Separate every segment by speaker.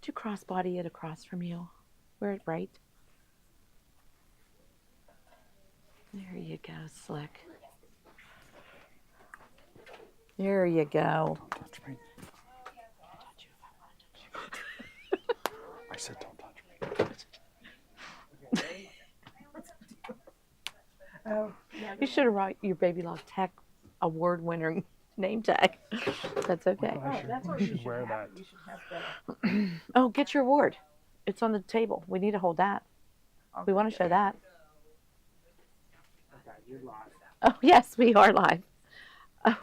Speaker 1: Could you crossbody it across from you? Wear it right. There you go, Slick. There you go.
Speaker 2: Don't touch me. I said don't touch me.
Speaker 3: Oh, yeah.
Speaker 1: You should have write your Baby Lock Tech award-winning name tag. That's okay.
Speaker 2: I should,
Speaker 3: That's what
Speaker 2: we
Speaker 3: you
Speaker 2: should wear that.
Speaker 3: You should have the.
Speaker 1: Oh, get your award. It's on the table. We need to hold that. We want to show that.
Speaker 3: Okay, you're live.
Speaker 1: Oh, yes, we are live. Oh.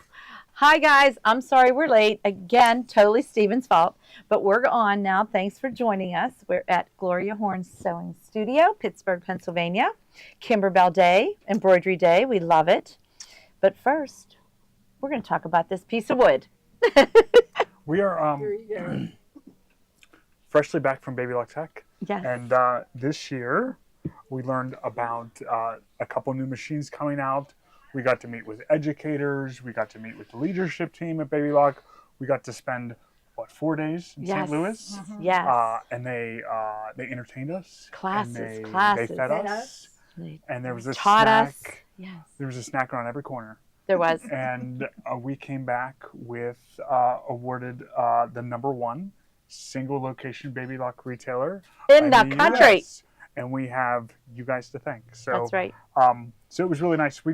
Speaker 1: Hi, guys. I'm sorry we're late. Again, totally Steven's fault, but we're on now. Thanks for joining us. We're at Gloria Horn's Sewing Studio, Pittsburgh, Pennsylvania. Kimberbell Day, Embroidery Day. We love it. But first, we're going to talk about this piece of wood.
Speaker 2: We are
Speaker 3: Here you go.
Speaker 2: freshly back from Baby Lock Tech.
Speaker 1: Yes.
Speaker 2: And this year, we learned about a couple new machines coming out. We got to meet with educators. We got to meet with the leadership team at Baby Lock. We got to spend, 4 days in St. Louis?
Speaker 3: Mm-hmm.
Speaker 1: Yes.
Speaker 2: And they entertained us.
Speaker 1: Classes,
Speaker 2: and
Speaker 1: classes.
Speaker 2: They fed us.
Speaker 1: They
Speaker 2: And there was a
Speaker 1: taught
Speaker 2: snack.
Speaker 1: us. Yes.
Speaker 2: There was a snack around every corner.
Speaker 1: There was.
Speaker 2: And we came back with awarded the #1 single location Baby Lock retailer
Speaker 1: In the country.
Speaker 2: US. And we have you guys to thank. So
Speaker 1: That's right.
Speaker 2: So it was really nice. We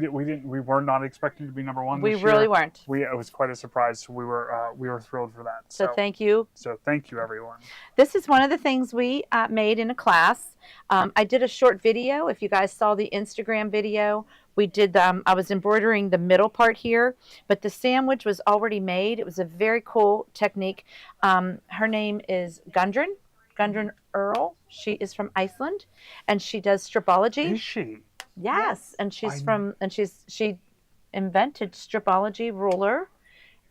Speaker 2: were not expecting to be #1.
Speaker 1: We
Speaker 2: this
Speaker 1: really
Speaker 2: year.
Speaker 1: weren't.
Speaker 2: It was quite a surprise. So we were thrilled for that.
Speaker 1: So thank you.
Speaker 2: So thank you, everyone.
Speaker 1: This is one of the things we made in a class. I did a short video. If you guys saw the Instagram video, we did. I was embroidering the middle part here, but the sandwich was already made. It was a very cool technique. Her name is Gundren Earl. She is from Iceland, and she does stripology.
Speaker 2: Is she?
Speaker 1: Yes, and she invented stripology ruler,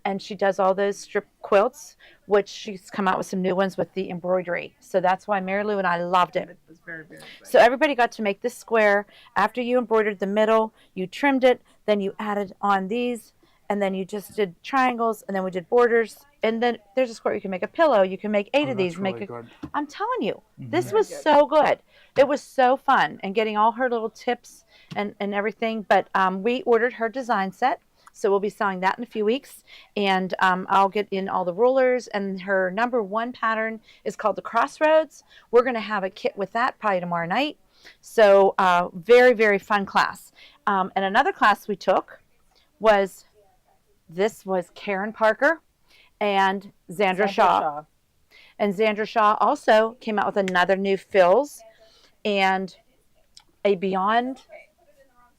Speaker 1: and she does all those strip quilts, which she's come out with some new ones with the embroidery. So that's why Mary Lou and I loved it.
Speaker 3: It was very, very good.
Speaker 1: So everybody got to make this square. After you embroidered the middle, you trimmed it, then you added on these, and then you just did triangles, and then we did borders, and then there's a square. You can make a pillow. You can make 8 of these.
Speaker 2: That's really good.
Speaker 1: I'm telling you, this
Speaker 3: Very
Speaker 1: was
Speaker 3: good.
Speaker 1: so good. It was so fun, and getting all her little tips and everything. But we ordered her design set, so we'll be selling that in a few weeks. And I'll get in all the rulers. And her #1 pattern is called the Crossroads. We're going to have a kit with that probably tomorrow night. So very, very fun class. And another class we took was Karen Parker and Xandra Shaw. And Xandra Shaw also came out with another new fills and a Beyond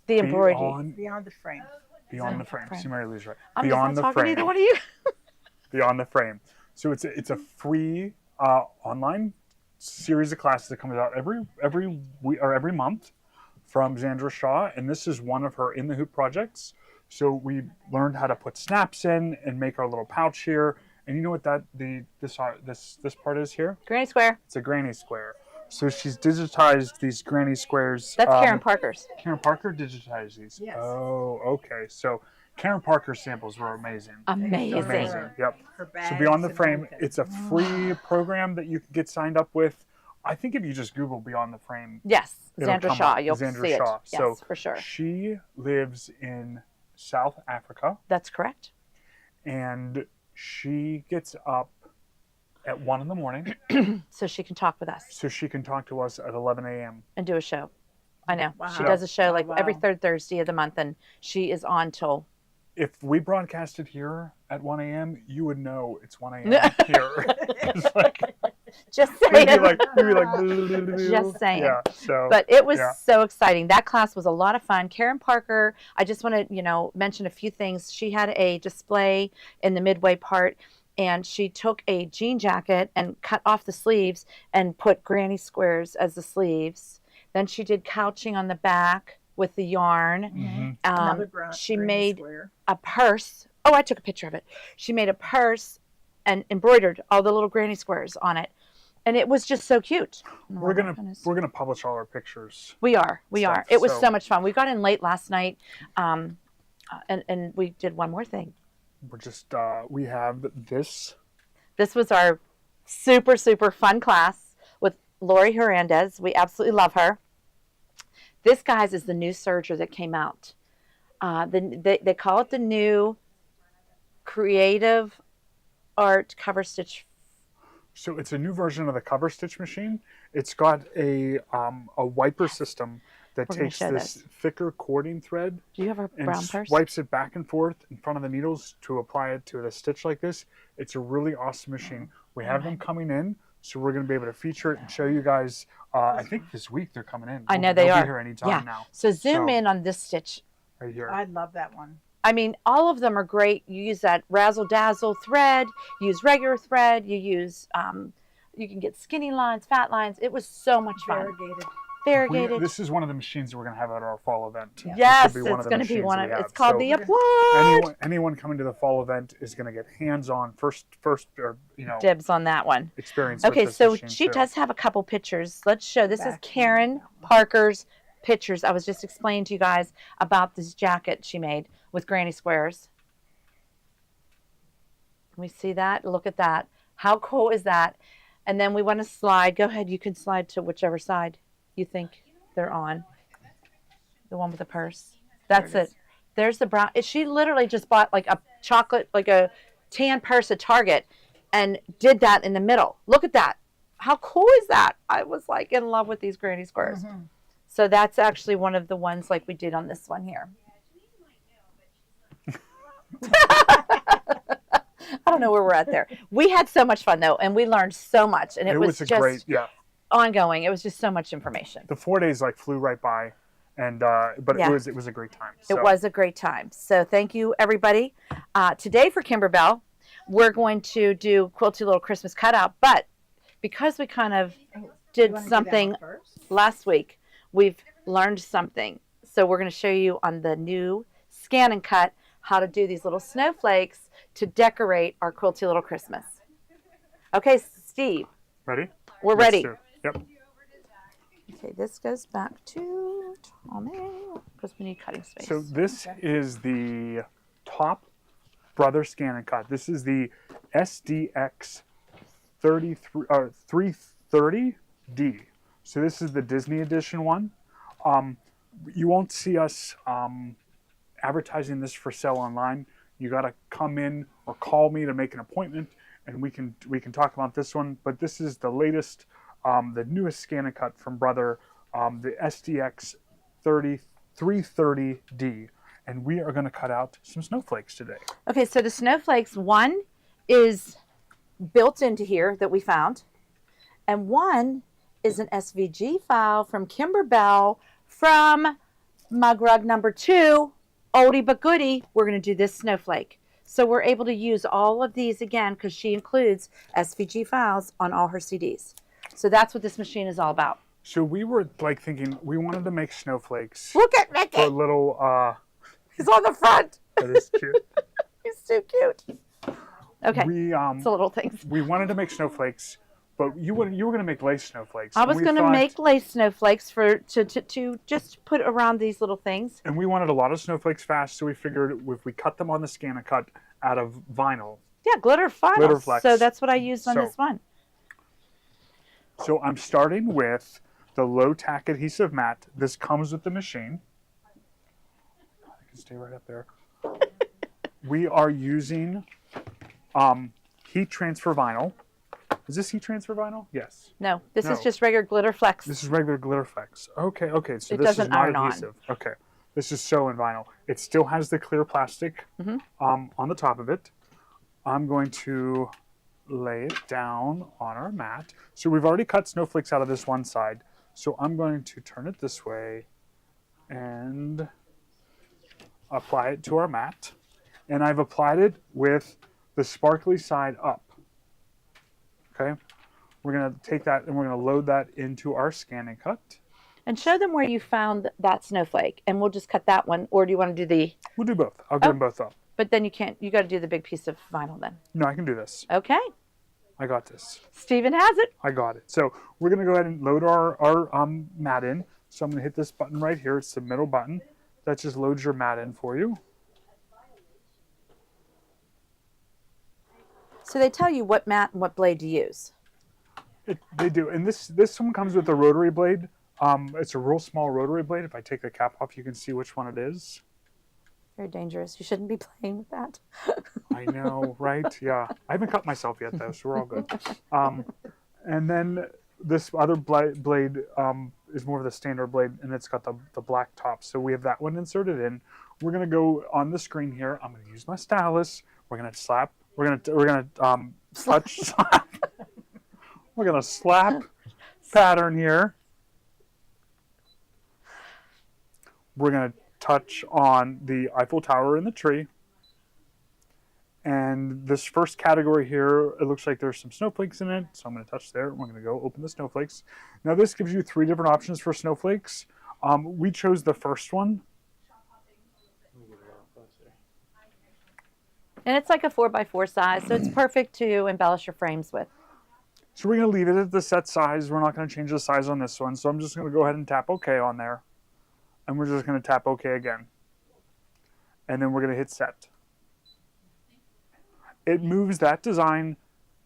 Speaker 1: the Embroidery.
Speaker 3: Beyond the frame.
Speaker 2: Beyond the frame. See, Mary Lou's right.
Speaker 1: I'm
Speaker 2: Beyond
Speaker 1: just not
Speaker 2: the
Speaker 1: talking to
Speaker 2: frame.
Speaker 1: either one of you.
Speaker 2: Beyond the Frame. So it's a free online series of classes that comes out every week or every month from Xandra Shaw, and this is one of her in the hoop projects. So we learned how to put snaps in and make our little pouch here. And you know what this part is here?
Speaker 1: Granny Square.
Speaker 2: It's a granny square. So she's digitized these granny squares.
Speaker 1: That's Karen Parker's.
Speaker 2: Karen Parker digitized these.
Speaker 3: Yes.
Speaker 2: Oh, okay. So Karen Parker's samples were amazing.
Speaker 1: Amazing.
Speaker 2: Amazing. Yep.
Speaker 3: Her
Speaker 2: So
Speaker 3: bags
Speaker 2: Beyond the
Speaker 3: and
Speaker 2: Frame,
Speaker 3: everything.
Speaker 2: it's a free program that you can get signed up with. I think if you just Google Beyond the Frame,
Speaker 1: Yes,
Speaker 2: it'll
Speaker 1: Xandra
Speaker 2: come
Speaker 1: Shaw.
Speaker 2: up.
Speaker 1: You'll
Speaker 2: Xandra
Speaker 1: see it.
Speaker 2: Shaw.
Speaker 1: Yes,
Speaker 2: So
Speaker 1: for sure.
Speaker 2: she lives in South Africa,
Speaker 1: That's correct.
Speaker 2: and she gets up at 1 in the morning
Speaker 1: So she can talk with us
Speaker 2: so she can talk to us at 11 a.m.
Speaker 1: and do a show. I know. She
Speaker 3: Wow.
Speaker 1: does a show like
Speaker 3: Oh,
Speaker 1: every
Speaker 3: wow.
Speaker 1: third Thursday of the month, and she is on till.
Speaker 2: If we broadcasted here at 1 a.m., you would know it's 1 a.m. here. It's like,
Speaker 1: Just
Speaker 2: we'd
Speaker 1: saying.
Speaker 2: be like,
Speaker 1: Just saying.
Speaker 2: Yeah, so.
Speaker 1: But it was
Speaker 2: yeah.
Speaker 1: so exciting. That class was a lot of fun. Karen Parker, I just want to, mention a few things. She had a display in the midway part, and she took a jean jacket and cut off the sleeves and put granny squares as the sleeves. Then she did couching on the back with the yarn.
Speaker 2: Mhm.
Speaker 3: Another
Speaker 1: She
Speaker 3: granny
Speaker 1: made
Speaker 3: square.
Speaker 1: a purse. Oh, I took a picture of it. She made a purse and embroidered all the little granny squares on it. And it was just so cute.
Speaker 2: We're gonna publish all our pictures.
Speaker 1: We are.
Speaker 2: stuff,
Speaker 1: It was
Speaker 2: so-
Speaker 1: so much fun. We got in late last night, and we did one more thing.
Speaker 2: We're just we have this.
Speaker 1: This was our Super, super fun class with Lori Hernandez. We absolutely love her. This, guys, is the new serger that came out. They call it the new Creative Art Cover Stitch.
Speaker 2: So it's a new version of the cover stitch machine. It's got a wiper system that
Speaker 1: We're gonna
Speaker 2: takes
Speaker 1: show
Speaker 2: this
Speaker 1: this.
Speaker 2: thicker cording thread
Speaker 1: Do you have a
Speaker 2: and
Speaker 1: brown purse?
Speaker 2: wipes it back and forth in front of the needles to apply it to the stitch like this. It's a really awesome machine. We have them coming in, so we're going to be able to feature it and show you guys. I think this week they're coming in.
Speaker 1: I know they
Speaker 2: They'll
Speaker 1: are.
Speaker 2: be here anytime
Speaker 1: Yeah.
Speaker 2: now.
Speaker 1: So zoom in on this stitch.
Speaker 2: Right here.
Speaker 3: I love that one.
Speaker 1: I mean, all of them are great. You use that razzle dazzle thread, you use regular thread, you use, you can get skinny lines, fat lines. It was so much fun.
Speaker 3: Variegated.
Speaker 1: Variegated.
Speaker 2: This is one of the machines that we're going to have at our fall event.
Speaker 3: Yeah.
Speaker 1: Yes,
Speaker 2: This will
Speaker 1: it's going to be
Speaker 2: machines
Speaker 1: one
Speaker 2: that
Speaker 1: of.
Speaker 2: we have.
Speaker 1: It's called
Speaker 2: So
Speaker 1: the Upload.
Speaker 2: anyone coming to the fall event is going to get hands-on first or
Speaker 1: Dibs on that one.
Speaker 2: experience. with
Speaker 1: Okay,
Speaker 2: this
Speaker 1: so
Speaker 2: machine
Speaker 1: she
Speaker 2: too.
Speaker 1: does have a couple pictures. Let's show. This is
Speaker 3: Back.
Speaker 1: Karen Parker's pictures. I was just explaining to you guys about this jacket she made with granny squares. Can we see that? Look at that. How cool is that? And then we want to slide. Go ahead. You can slide to whichever side you think they're on. The one with the purse. That's
Speaker 3: There it
Speaker 1: it. There's the brown. She literally just bought like a chocolate, like a tan purse at Target and did that in the middle. Look at that. How cool is that? I was like in love with these granny squares.
Speaker 3: Mm-hmm.
Speaker 1: So that's actually one of the ones like we did on this one here. I don't know where we're at there. We had so much fun though, and we learned so much, and it was
Speaker 2: a
Speaker 1: just
Speaker 2: great,
Speaker 1: ongoing. It was just so much information.
Speaker 2: The 4 days like flew right by, and but
Speaker 1: Yeah.
Speaker 2: it was a great time. So.
Speaker 1: It was a great time. So thank you, everybody. Today for Kimberbell, we're going to do Quilty Little Christmas Cutout, but because we kind of did
Speaker 3: You wanna do that
Speaker 1: something
Speaker 3: one first?
Speaker 1: last week, we've learned something. So we're going to show you on the new Scan and Cut how to do these little snowflakes to decorate our Quilty Little Christmas. Okay, Steve,
Speaker 2: Ready?
Speaker 1: we're
Speaker 2: Let's
Speaker 1: ready.
Speaker 2: do it. Yep.
Speaker 1: Okay, this goes back to Tommy because we need cutting space.
Speaker 2: So this is the top Brother Scan and Cut. This is the SDX 330D. So this is the Disney edition one. You won't see us advertising this for sale online. You got to come in or call me to make an appointment, and we can talk about this one. But this is the latest, the newest Scan and Cut from Brother, the SDX 330D, and we are going to cut out some snowflakes today.
Speaker 1: Okay, so the snowflakes, one is built into here that we found, and one is an SVG file from Kimberbell from Mug Rug number 2, oldie but goodie. We're going to do this snowflake. So we're able to use all of these again because she includes SVG files on all her CDs. So that's what this machine is all about.
Speaker 2: So we were like thinking we wanted to make snowflakes
Speaker 1: Look at
Speaker 2: for a
Speaker 1: Mickey.
Speaker 2: little.
Speaker 1: He's on the front.
Speaker 2: That is cute.
Speaker 1: He's too cute. Okay,
Speaker 2: We
Speaker 1: it's the little things.
Speaker 2: we wanted to make snowflakes, but you were going to make lace snowflakes.
Speaker 1: I
Speaker 2: and
Speaker 1: was
Speaker 2: we
Speaker 1: going to
Speaker 2: thought-
Speaker 1: make lace snowflakes to just put around these little things.
Speaker 2: And we wanted a lot of snowflakes fast, so we figured if we cut them on the Scan and Cut out of vinyl.
Speaker 1: Yeah, glitter finals.
Speaker 2: Glitter flex.
Speaker 1: So that's what I used on
Speaker 2: So-
Speaker 1: this one.
Speaker 2: So I'm starting with the low tack adhesive mat. This comes with the machine. I can stay right up there. We are using heat transfer vinyl. Is this heat transfer vinyl? Yes.
Speaker 1: No, this is
Speaker 2: No.
Speaker 1: just regular glitter flex.
Speaker 2: This is regular glitter flex. Okay. So
Speaker 1: It
Speaker 2: this is
Speaker 1: doesn't
Speaker 2: not
Speaker 1: iron on.
Speaker 2: adhesive. Okay. This is sew in vinyl. It still has the clear plastic on the top of it. I'm going to lay it down on our mat. So we've already cut snowflakes out of this one side. So I'm going to turn it this way and apply it to our mat. And I've applied it with the sparkly side up. Okay. We're going to take that and we're going to load that into our Scan and Cut.
Speaker 1: And show them where you found that snowflake, and we'll just cut that one. Or do you want to do the?
Speaker 2: We'll do both. I'll get them both up.
Speaker 1: But then you can't. You got to do the big piece of vinyl then.
Speaker 2: No, I can do this.
Speaker 1: Okay.
Speaker 2: I got this.
Speaker 1: Steven has it.
Speaker 2: I got it. So we're going to go ahead and load our mat in. So I'm going to hit this button right here. It's the middle button. That just loads your mat in for you.
Speaker 1: So they tell you what mat and what blade to use.
Speaker 2: They do, and this one comes with a rotary blade. It's a real small rotary blade. If I take the cap off, you can see which one it is.
Speaker 1: Very dangerous. You shouldn't be playing with that.
Speaker 2: I know, right? Yeah, I haven't cut myself yet though, so we're all good. And then this other blade is more of the standard blade, and it's got the black top. So we have that one inserted in. We're gonna go on the screen here. I'm gonna use my stylus. We're gonna slap. We're gonna touch slap. We're gonna slap pattern here. We're gonna touch on the Eiffel Tower in the tree. And this first category here, it looks like there's some snowflakes in it. So I'm going to touch there. We're going to go open the snowflakes. Now this gives you 3 different options for snowflakes. We chose the first one.
Speaker 1: And it's like a 4x4 size, so it's perfect to embellish your frames with.
Speaker 2: So we're going to leave it at the set size. We're not going to change the size on this one. So I'm just going to go ahead and tap OK on there. And we're just going to tap OK again. And then we're going to hit set. It moves that design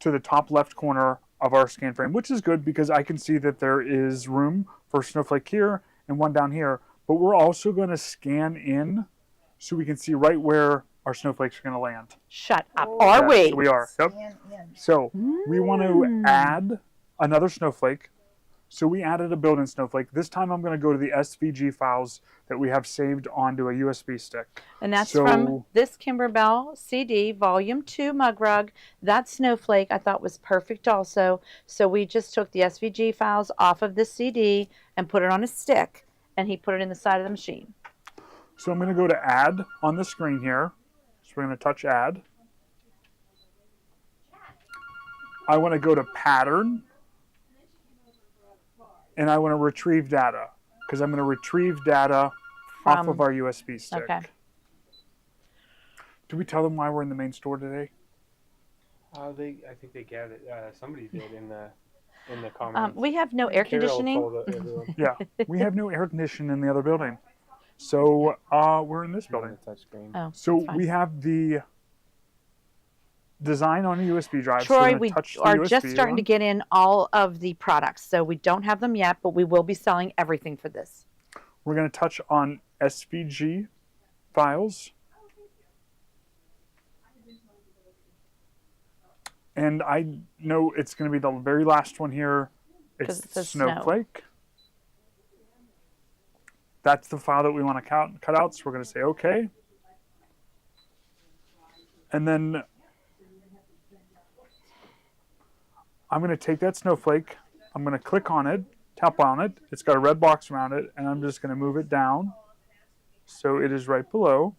Speaker 2: to the top left corner of our scan frame, which is good because I can see that there is room for a snowflake here and one down here. But we're also going to scan in so we can see right where our snowflakes are going to land.
Speaker 1: Shut up. Are we?
Speaker 2: Yes, we are. Yep. So we want to add another snowflake. So we added a built-in snowflake. This time I'm going to go to the SVG files that we have saved onto a USB stick.
Speaker 1: And that's from this Kimberbell CD, Volume 2 mug rug. That snowflake I thought was perfect also. So we just took the SVG files off of this CD and put it on a stick, and he put it in the side of the machine.
Speaker 2: So I'm going to go to Add on the screen here. So we're going to touch Add. I want to go to Pattern. And I want to retrieve data because I'm going to retrieve data off of our USB stick.
Speaker 1: Okay.
Speaker 2: Did we tell them why we're in the main store today?
Speaker 4: I think they gathered. Somebody did in the comments.
Speaker 1: We have no air conditioning.
Speaker 4: Carol told everyone.
Speaker 2: Yeah, we have no air conditioning in the other building, so we're in this building.
Speaker 4: Touchscreen.
Speaker 1: Oh,
Speaker 2: So
Speaker 1: fine.
Speaker 2: we have the design on a USB drive.
Speaker 1: Troy,
Speaker 2: so
Speaker 1: we
Speaker 2: touch the
Speaker 1: are
Speaker 2: USB
Speaker 1: just starting to get in all of the products. So we don't have them yet, but we will be selling everything for this.
Speaker 2: We're going to touch on SVG files. And I know it's going to be the very last one here. It's
Speaker 1: it says
Speaker 2: Snowflake. That's the file that we want to cut out. So we're going to say OK. And then I'm going to take that snowflake. I'm going to click on it, tap on it. It's got a red box around it. And I'm just going to move it down so it is right below.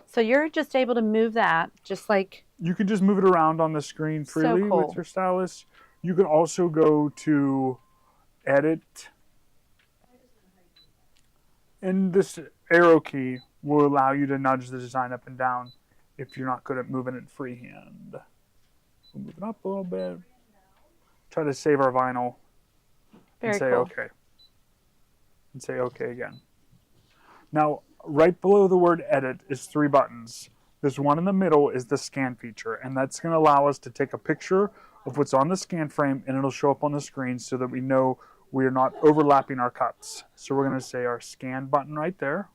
Speaker 1: So you're just able to move that just like...
Speaker 2: You can just move it around on the screen freely
Speaker 1: cool.
Speaker 2: with your stylus. You can also go to Edit. And this arrow key will allow you to nudge the design up and down if you're not good at moving it freehand. We'll move it up a little bit. Try to save our vinyl.
Speaker 1: Very
Speaker 2: and say
Speaker 1: cool.
Speaker 2: OK. And say OK again. Now, right below the word edit is 3 buttons. This one in the middle is the scan feature, and that's going to allow us to take a picture of what's on the scan frame, and it'll show up on the screen so that we know we are not overlapping our cuts. So we're going to say our scan button right there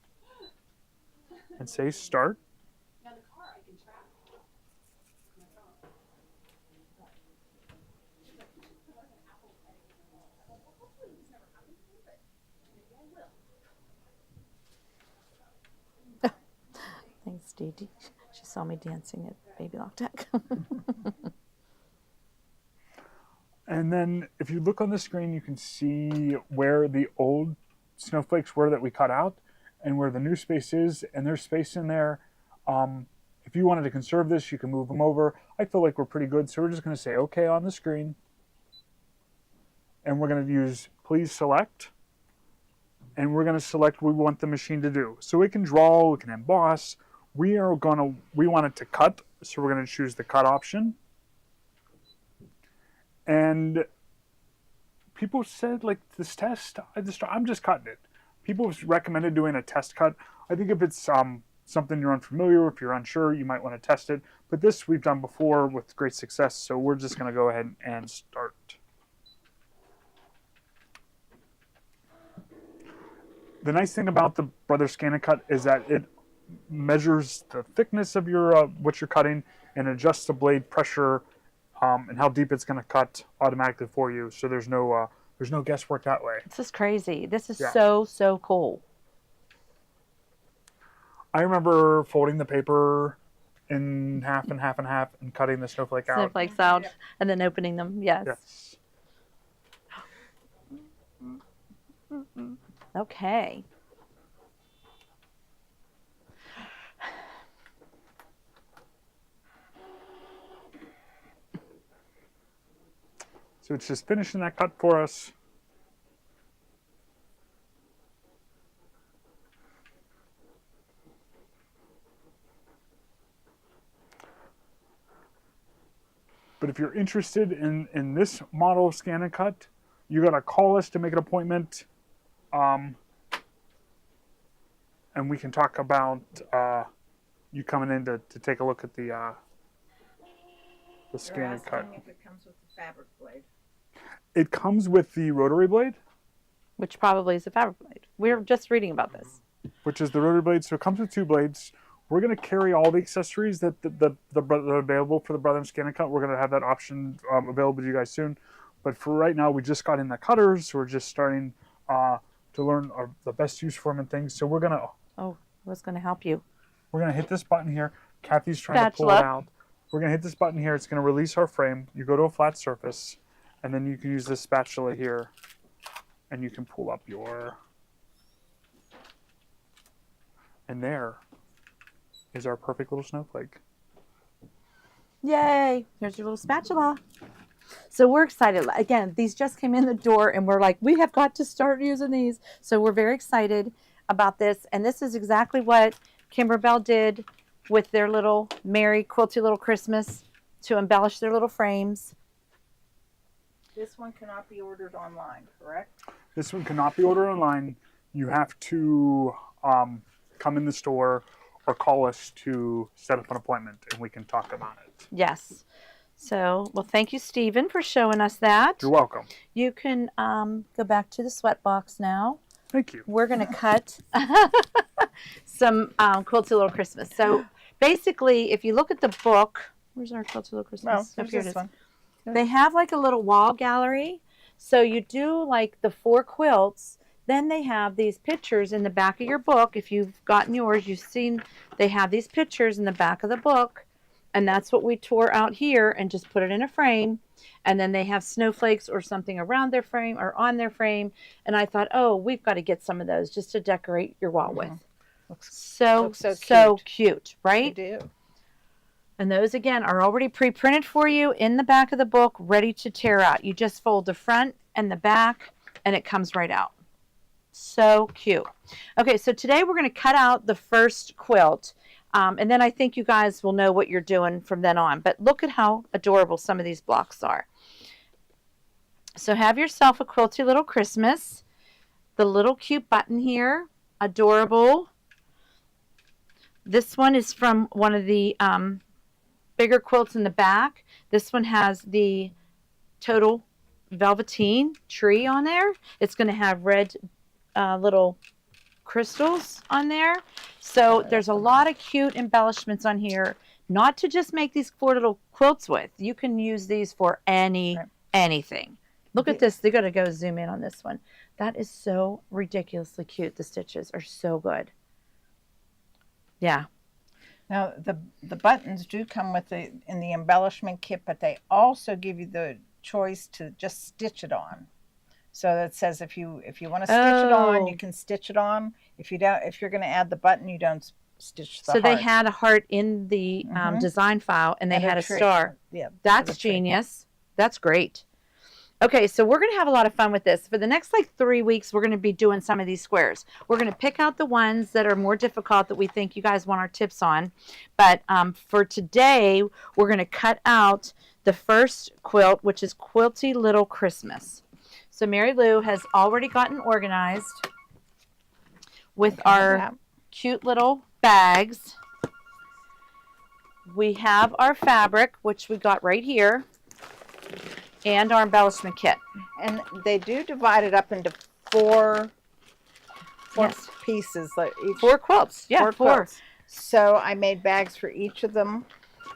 Speaker 2: and say start.
Speaker 1: Thanks, Dee Dee. She saw me dancing at Baby Lock Tech.
Speaker 2: And then if you look on the screen, you can see where the old snowflakes were that we cut out and where the new space is. And there's space in there. If you wanted to conserve this, you can move them over. I feel like we're pretty good. So we're just going to say OK on the screen. And we're going to use please select. And we're going to select what we want the machine to do. So it can draw, we can emboss. We want it to cut. So we're going to choose the cut option. And people said, like, this test, I'm just cutting it. People have recommended doing a test cut. I think if it's something you're unfamiliar with, if you're unsure, you might want to test it. But this we've done before with great success, so we're just going to go ahead and start. The nice thing about the Brother Scan and Cut is that it measures the thickness of your what you're cutting and adjusts the blade pressure and how deep it's going to cut automatically for you. So there's no guesswork that way.
Speaker 1: This is crazy. This is
Speaker 2: Yeah.
Speaker 1: so cool.
Speaker 2: I remember folding the paper in half and half and half and cutting the snowflake out.
Speaker 1: Snowflakes out and then opening them. Yes.
Speaker 2: Yes.
Speaker 1: Okay.
Speaker 2: So it's just finishing that cut for us. But if you're interested in this model of Scan and Cut, you got to call us to make an appointment. And we can talk about you coming in to take a look at the Scan
Speaker 3: They're
Speaker 2: and Cut.
Speaker 3: asking if it comes with the fabric blade.
Speaker 2: It comes with the rotary blade,
Speaker 1: Which probably is a fabric blade. We're just reading about this.
Speaker 2: which is the rotary blade. So it comes with 2 blades. We're going to carry all the accessories that that are available for the Brother Scan and Cut. We're going to have that option available to you guys soon. But for right now, we just got in the cutters. So we're just starting to learn the best use for them and things. So we're going to
Speaker 1: Oh, what's going to help you?
Speaker 2: hit this button here. Kathy's trying to pull it
Speaker 1: Spatula.
Speaker 2: out. We're going to hit this button here. It's going to release our frame. You go to a flat surface, and then you can use this spatula here, and you can pull up your... And there is our perfect little snowflake.
Speaker 1: Yay! Here's your little spatula. So we're excited. Again, these just came in the door and we're like, we have got to start using these. So we're very excited about this. And this is exactly what Kimberbell did with their little Merry Quilty Little Christmas to embellish their little frames.
Speaker 3: This one cannot be ordered online, correct?
Speaker 2: This one cannot be ordered online. You have to come in the store or call us to set up an appointment and we can talk about it.
Speaker 1: Yes. So, well, thank you, Stephen, for showing us that.
Speaker 2: You're welcome.
Speaker 1: You can go back to the sweat box now.
Speaker 2: Thank you.
Speaker 1: We're going to cut some Quilty Little Christmas. So basically, if you look at the book, where's our Quilty Little Christmas?
Speaker 3: there's
Speaker 1: here it
Speaker 3: this
Speaker 1: is.
Speaker 3: one.
Speaker 1: They have like a little wall gallery. So you do like the 4 quilts. Then they have these pictures in the back of your book. If you've gotten yours, you've seen they have these pictures in the back of the book. And that's what we tore out here and just put it in a frame. And then they have snowflakes or something around their frame or on their frame. And I thought, oh, we've got to get some of those just to decorate your wall with.
Speaker 3: Looks
Speaker 1: So cute,
Speaker 3: They
Speaker 1: right?
Speaker 3: do.
Speaker 1: And those, again, are already pre-printed for you in the back of the book, ready to tear out. You just fold the front and the back, and it comes right out. So cute. Okay, so today we're going to cut out the first quilt. And then I think you guys will know what you're doing from then on. But look at how adorable some of these blocks are. So have yourself a Quilty Little Christmas. The little cute button here. Adorable. This one is from one of the bigger quilts in the back. This one has the total velveteen tree on there. It's going to have red little crystals on there. So there's a lot of cute embellishments on here, not to just make these 4 little quilts with. You can use these for anything. Look at this. They're going to go zoom in on this one. That is so ridiculously cute. The stitches are so good. Yeah.
Speaker 3: Now the buttons do come with in the embellishment kit, but they also give you the choice to just stitch it on. So that says if you want to stitch it on, you can stitch it on. If you don't, if you're going to add the button, you don't stitch the
Speaker 1: So they
Speaker 3: heart.
Speaker 1: had a heart in the design file, and they
Speaker 3: And
Speaker 1: had a
Speaker 3: tree.
Speaker 1: star.
Speaker 3: Yeah,
Speaker 1: That's
Speaker 3: the tree.
Speaker 1: genius. That's great. Okay, so we're going to have a lot of fun with this. For the next 3 weeks, we're going to be doing some of these squares. We're going to pick out the ones that are more difficult that we think you guys want our tips on. But for today, we're going to cut out the first quilt, which is Quilty Little Christmas. So Mary Lou has already gotten organized with our cute little bags. We have our fabric, which we got right here, and our embellishment kit.
Speaker 3: And they do divide it up into four
Speaker 1: Yes.
Speaker 3: pieces. Like each
Speaker 1: 4 quilts. Yeah, 4.
Speaker 3: quilts. So I made bags for each of them.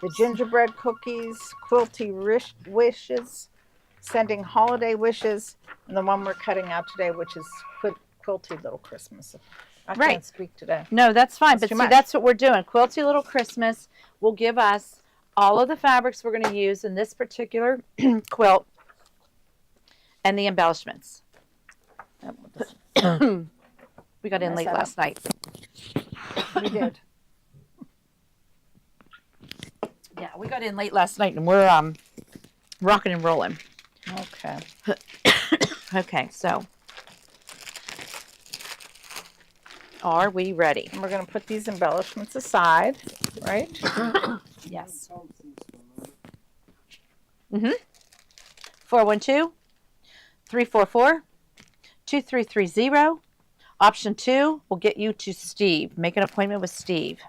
Speaker 3: The gingerbread cookies, Quilty wishes, sending holiday wishes, and the one we're cutting out today, which is Quilty Little Christmas. I
Speaker 1: Right.
Speaker 3: can't speak today.
Speaker 1: No, that's fine.
Speaker 3: That's
Speaker 1: But
Speaker 3: too
Speaker 1: see,
Speaker 3: much.
Speaker 1: that's what we're doing. Quilty Little Christmas will give us all of the fabrics we're going to use in this particular quilt and the embellishments. We got in late last night.
Speaker 3: We did.
Speaker 1: Yeah, we got in late last night, and we're rocking and rolling.
Speaker 3: Okay.
Speaker 1: Okay, so are we ready?
Speaker 3: And we're going to put these embellishments aside, right?
Speaker 1: Yes. 412-344-2330. Option 2 will get you to Steve. Make an appointment with Steve.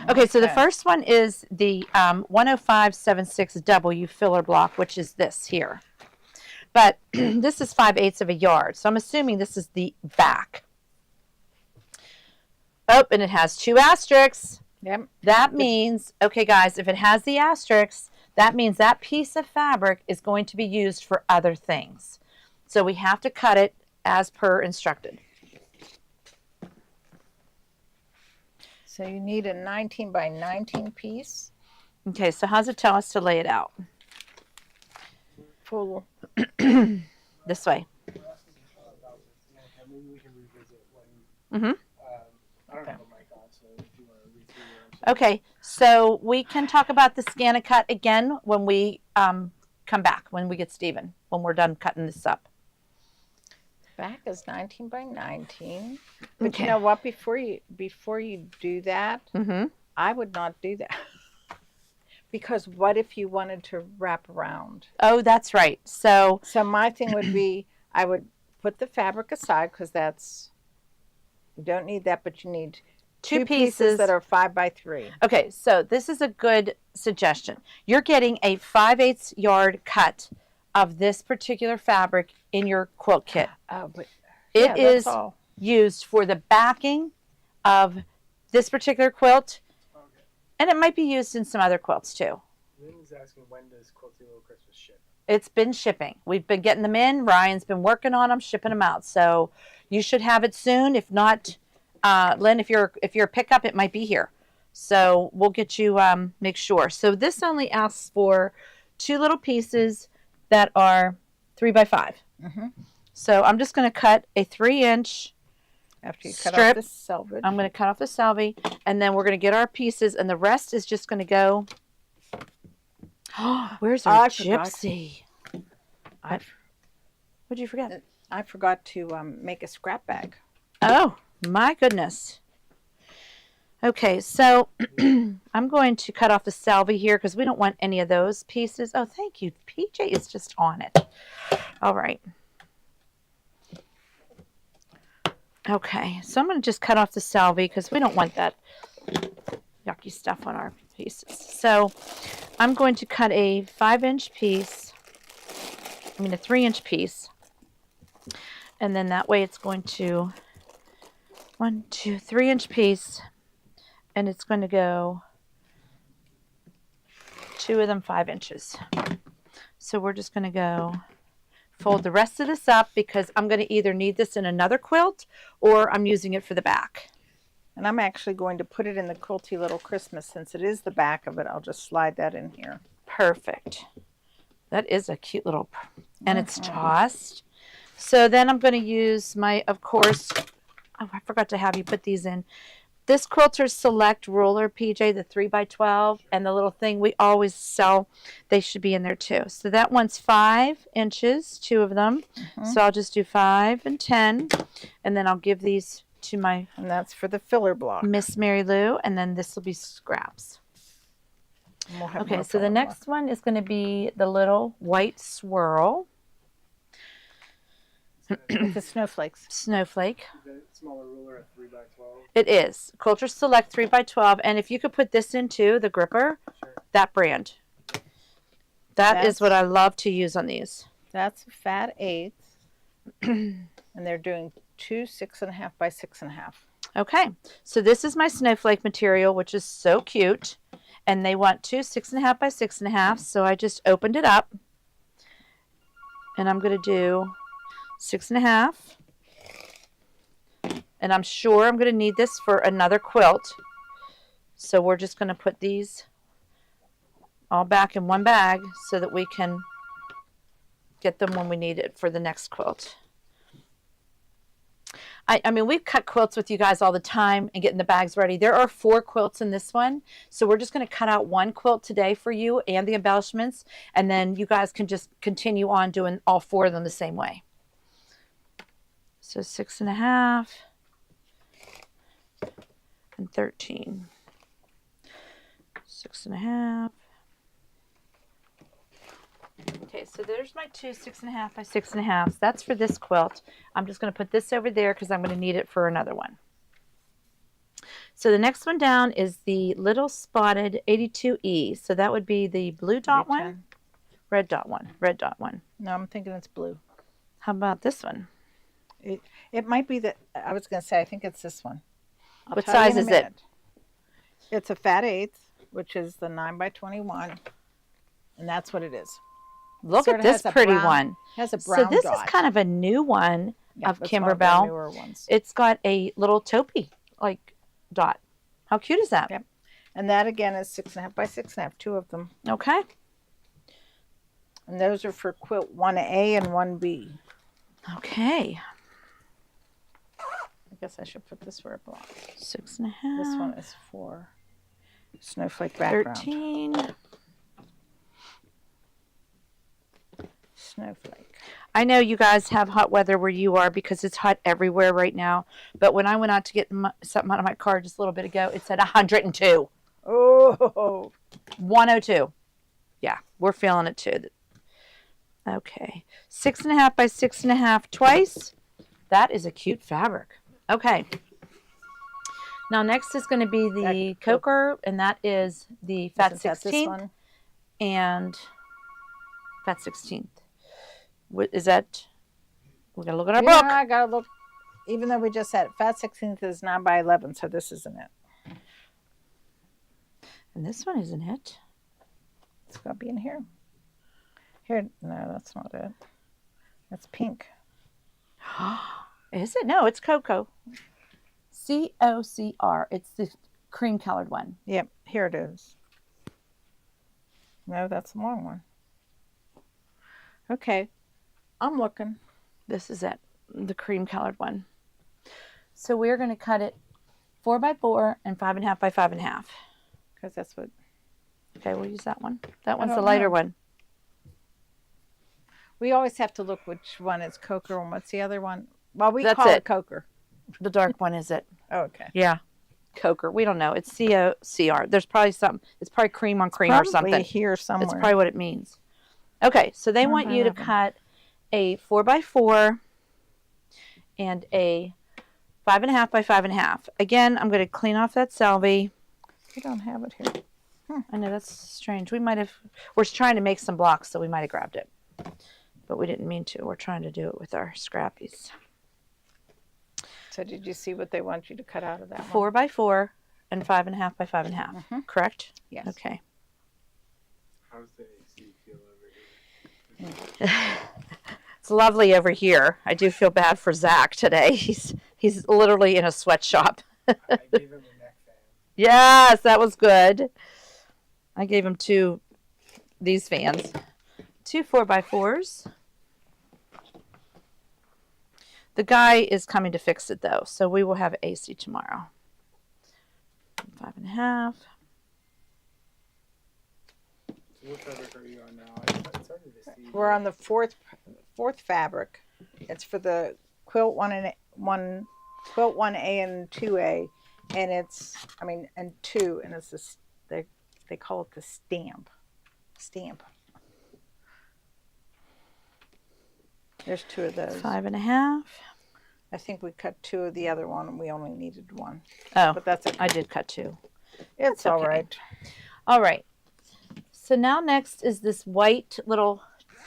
Speaker 1: Okay, so the first one is the 10576W filler block, which is this here. But this is 5/8 of a yard, so I'm assuming this is the back. Oh, and it has 2 asterisks.
Speaker 3: Yep.
Speaker 1: That means, okay, guys, if it has the asterisks, that means that piece of fabric is going to be used for other things. So we have to cut it as per instructed.
Speaker 3: So you need a 19 by 19 piece.
Speaker 1: Okay, so how's it tell us to lay it out?
Speaker 3: Full.
Speaker 1: This way. Mm-hmm.
Speaker 4: I don't have a mic on, so if you want to read through it.
Speaker 1: Okay, so we can talk about the scan and cut again when we come back, when we get Steven, when we're done cutting this up.
Speaker 3: Back is 19 by 19. But
Speaker 1: Okay.
Speaker 3: you know what? Before you do that,
Speaker 1: Mm-hmm.
Speaker 3: I would not do that. Because what if you wanted to wrap around?
Speaker 1: Oh, that's right. So,
Speaker 3: So my thing would be, I would put the fabric aside because you don't need that, but you need
Speaker 1: two
Speaker 3: pieces
Speaker 1: pieces
Speaker 3: that are 5 by 3.
Speaker 1: Okay, so this is a good suggestion. You're getting a 5/8 yard cut of this particular fabric in your quilt kit.
Speaker 3: Oh, but
Speaker 1: It is
Speaker 3: that's all.
Speaker 1: used for the backing of this particular quilt,
Speaker 4: Okay.
Speaker 1: and it might be used in some other quilts too.
Speaker 4: Lynn's asking, when does Quilty Little Christmas ship?
Speaker 1: It's been shipping. We've been getting them in. Ryan's been working on them, shipping them out. So you should have it soon. If not, Lynn, if you're a pickup, it might be here. So we'll get you make sure. So this only asks for 2 little pieces that are 3 by 5.
Speaker 3: Mm-hmm.
Speaker 1: So I'm just going to cut a 3-inch.
Speaker 3: After you cut
Speaker 1: strip.
Speaker 3: off the selvage.
Speaker 1: I'm going to cut off the salvie, and then we're going to get our pieces, and the rest is just going to go. Where's our
Speaker 3: I forgot.
Speaker 1: gypsy? What'd you forget?
Speaker 3: I forgot to make a scrap bag.
Speaker 1: Oh, my goodness. Okay, so I'm going to cut off the salvie here because we don't want any of those pieces. Oh, thank you. PJ is just on it. All right. Okay, so I'm going to just cut off the salvie because we don't want that yucky stuff on our pieces. So I'm going to cut a 5-inch piece, a 3-inch piece, and then that way it's going to 1, 2, 3-inch piece, and it's going to go 2 of them 5 inches. So we're just going to go fold the rest of this up because I'm going to either need this in another quilt or I'm using it for the back.
Speaker 3: And I'm actually going to put it in the Quilty Little Christmas since it is the back of it. I'll just slide that in here.
Speaker 1: Perfect. That is a cute little, and it's tossed. So then I'm going to use my, of course, oh, I forgot to have you put these in. This Quilter's Select Ruler, PJ, the 3x12, and the little thing we always sell, they should be in there too. So that one's 5 inches, 2 of them. So I'll just do 5 and 10, and then I'll give these to my
Speaker 3: And that's for the filler block.
Speaker 1: Miss Mary Lou, and then this will be scraps.
Speaker 3: And we'll have
Speaker 1: Okay,
Speaker 3: more
Speaker 1: so the
Speaker 3: filler
Speaker 1: next one is going to be the little white swirl.
Speaker 3: With the snowflakes.
Speaker 1: Snowflake.
Speaker 4: The smaller ruler at 3x12.
Speaker 1: It is Quilter Select 3x12, and if you could put this into the gripper,
Speaker 4: Sure.
Speaker 1: that brand. That is
Speaker 3: That's-
Speaker 1: what I love to use on these.
Speaker 3: That's a fat eighth. And they're doing 2 6.5 by 6.5.
Speaker 1: Okay, so this is my snowflake material, which is so cute, and they want 2 6.5 by 6.5. So I just opened it up, and I'm going to do 6.5. And I'm sure I'm going to need this for another quilt. So we're just going to put these all back in one bag so that we can get them when we need it for the next quilt. I mean, we've cut quilts with you guys all the time and getting the bags ready. There are 4 quilts in this one. So we're just going to cut out one quilt today for you and the embellishments. And then you guys can just continue on doing all 4 of them the same way. So 6.5 and 13. 6.5. Okay, so there's my 2 6.5 by 6.5. That's for this quilt. I'm just going to put this over there because I'm going to need it for another one. So the next one down is the little spotted 82E. So that would be the blue dot one, red dot one, red dot one.
Speaker 3: No, I'm thinking it's blue.
Speaker 1: How about this one?
Speaker 3: It might be that I was going to say I think it's this one. I'll
Speaker 1: What
Speaker 3: tell you
Speaker 1: size
Speaker 3: in a
Speaker 1: is it?
Speaker 3: minute. It's a fat eighth, which is the 9 by 21, and that's what it is.
Speaker 1: Look
Speaker 3: Sort
Speaker 1: at
Speaker 3: of
Speaker 1: this
Speaker 3: has a
Speaker 1: pretty
Speaker 3: brown-
Speaker 1: one.
Speaker 3: Has a
Speaker 1: So
Speaker 3: brown
Speaker 1: this
Speaker 3: dot.
Speaker 1: is kind of a new one
Speaker 3: Yeah,
Speaker 1: of
Speaker 3: that's one of the
Speaker 1: Kimberbell.
Speaker 3: newer ones.
Speaker 1: It's got a little taupey like dot. How cute is that?
Speaker 3: Yep. And that again is 6.5 by 6.5, 2 of them.
Speaker 1: Okay.
Speaker 3: And those are for quilt 1A and 1B.
Speaker 1: Okay.
Speaker 3: I guess I should put this where it belongs.
Speaker 1: 6.5.
Speaker 3: This one is for snowflake background.
Speaker 1: 13.
Speaker 3: Snowflake.
Speaker 1: I know you guys have hot weather where you are because it's hot everywhere right now. But when I went out to get something out of my car just a little bit ago, it said 102.
Speaker 3: Oh,
Speaker 1: 102. Yeah, we're feeling it too. Okay. 6.5 by 6.5 twice. That is a cute fabric. Okay. Now next is going to be the Coker, and that is the Fat
Speaker 3: isn't that this
Speaker 1: 16th
Speaker 3: one?
Speaker 1: and Fat 16th. Is that? We're going to look at our
Speaker 3: Yeah,
Speaker 1: book.
Speaker 3: I gotta look. Even though we just said it, fat 16th is 9 by 11, so this isn't it.
Speaker 1: And this one isn't it.
Speaker 3: It's gonna be in here. Here, no, that's not it. That's pink.
Speaker 1: Is it? No, it's Cocoa. COCR. It's the cream colored one.
Speaker 3: Yep, here it is. No, that's the wrong one. Okay, I'm looking.
Speaker 1: This is it, the cream colored one. So we're going to cut it 4 by 4 and 5.5 by 5.5.
Speaker 3: Because that's what.
Speaker 1: Okay, we'll use that one. That one's the
Speaker 3: don't
Speaker 1: lighter
Speaker 3: know.
Speaker 1: one.
Speaker 3: We always have to look which one is Coker and what's the other one. Well, we
Speaker 1: That's
Speaker 3: call it
Speaker 1: it.
Speaker 3: Coker.
Speaker 1: The dark one is it?
Speaker 3: Oh, okay.
Speaker 1: Yeah. Coker. We don't know. It's COCR. There's probably something. It's probably cream on cream or
Speaker 3: Probably
Speaker 1: something.
Speaker 3: here somewhere.
Speaker 1: That's probably what it means. Okay, so they
Speaker 3: 4
Speaker 1: want
Speaker 3: by
Speaker 1: you to
Speaker 3: 11.
Speaker 1: cut a 4 by 4 and a 5.5 by 5.5. Again, I'm going to clean off that salvie.
Speaker 3: We don't have it here.
Speaker 1: I know that's strange. We're trying to make some blocks, so we might have grabbed it. But we didn't mean to. We're trying to do it with our scrappies.
Speaker 3: So did you see what they want you to cut out of that one?
Speaker 1: 4 by 4 and 5.5 by 5.5.
Speaker 3: Mhm.
Speaker 1: Correct?
Speaker 3: Yes.
Speaker 1: Okay.
Speaker 4: How's the AC feel over here?
Speaker 1: It's lovely over here. I do feel bad for Zach today. He's literally in a sweatshop.
Speaker 4: I gave him a neck fan.
Speaker 1: Yes, that was good. I gave him these fans. 2 4 by 4s. The guy is coming to fix it though, so we will have AC tomorrow. 5.5.
Speaker 4: So what fabric are you on now? I started to see.
Speaker 3: We're on the fourth fabric. It's for the quilt quilt 1A and 2A, and and 2, and it's this they call it the stamp. There's 2 of those.
Speaker 1: 5.5.
Speaker 3: I think we cut 2 of the other one, and we only needed 1.
Speaker 1: Oh,
Speaker 3: But that's okay.
Speaker 1: I did cut 2.
Speaker 3: It's all
Speaker 1: okay.
Speaker 3: right.
Speaker 1: All right. So now next is this white little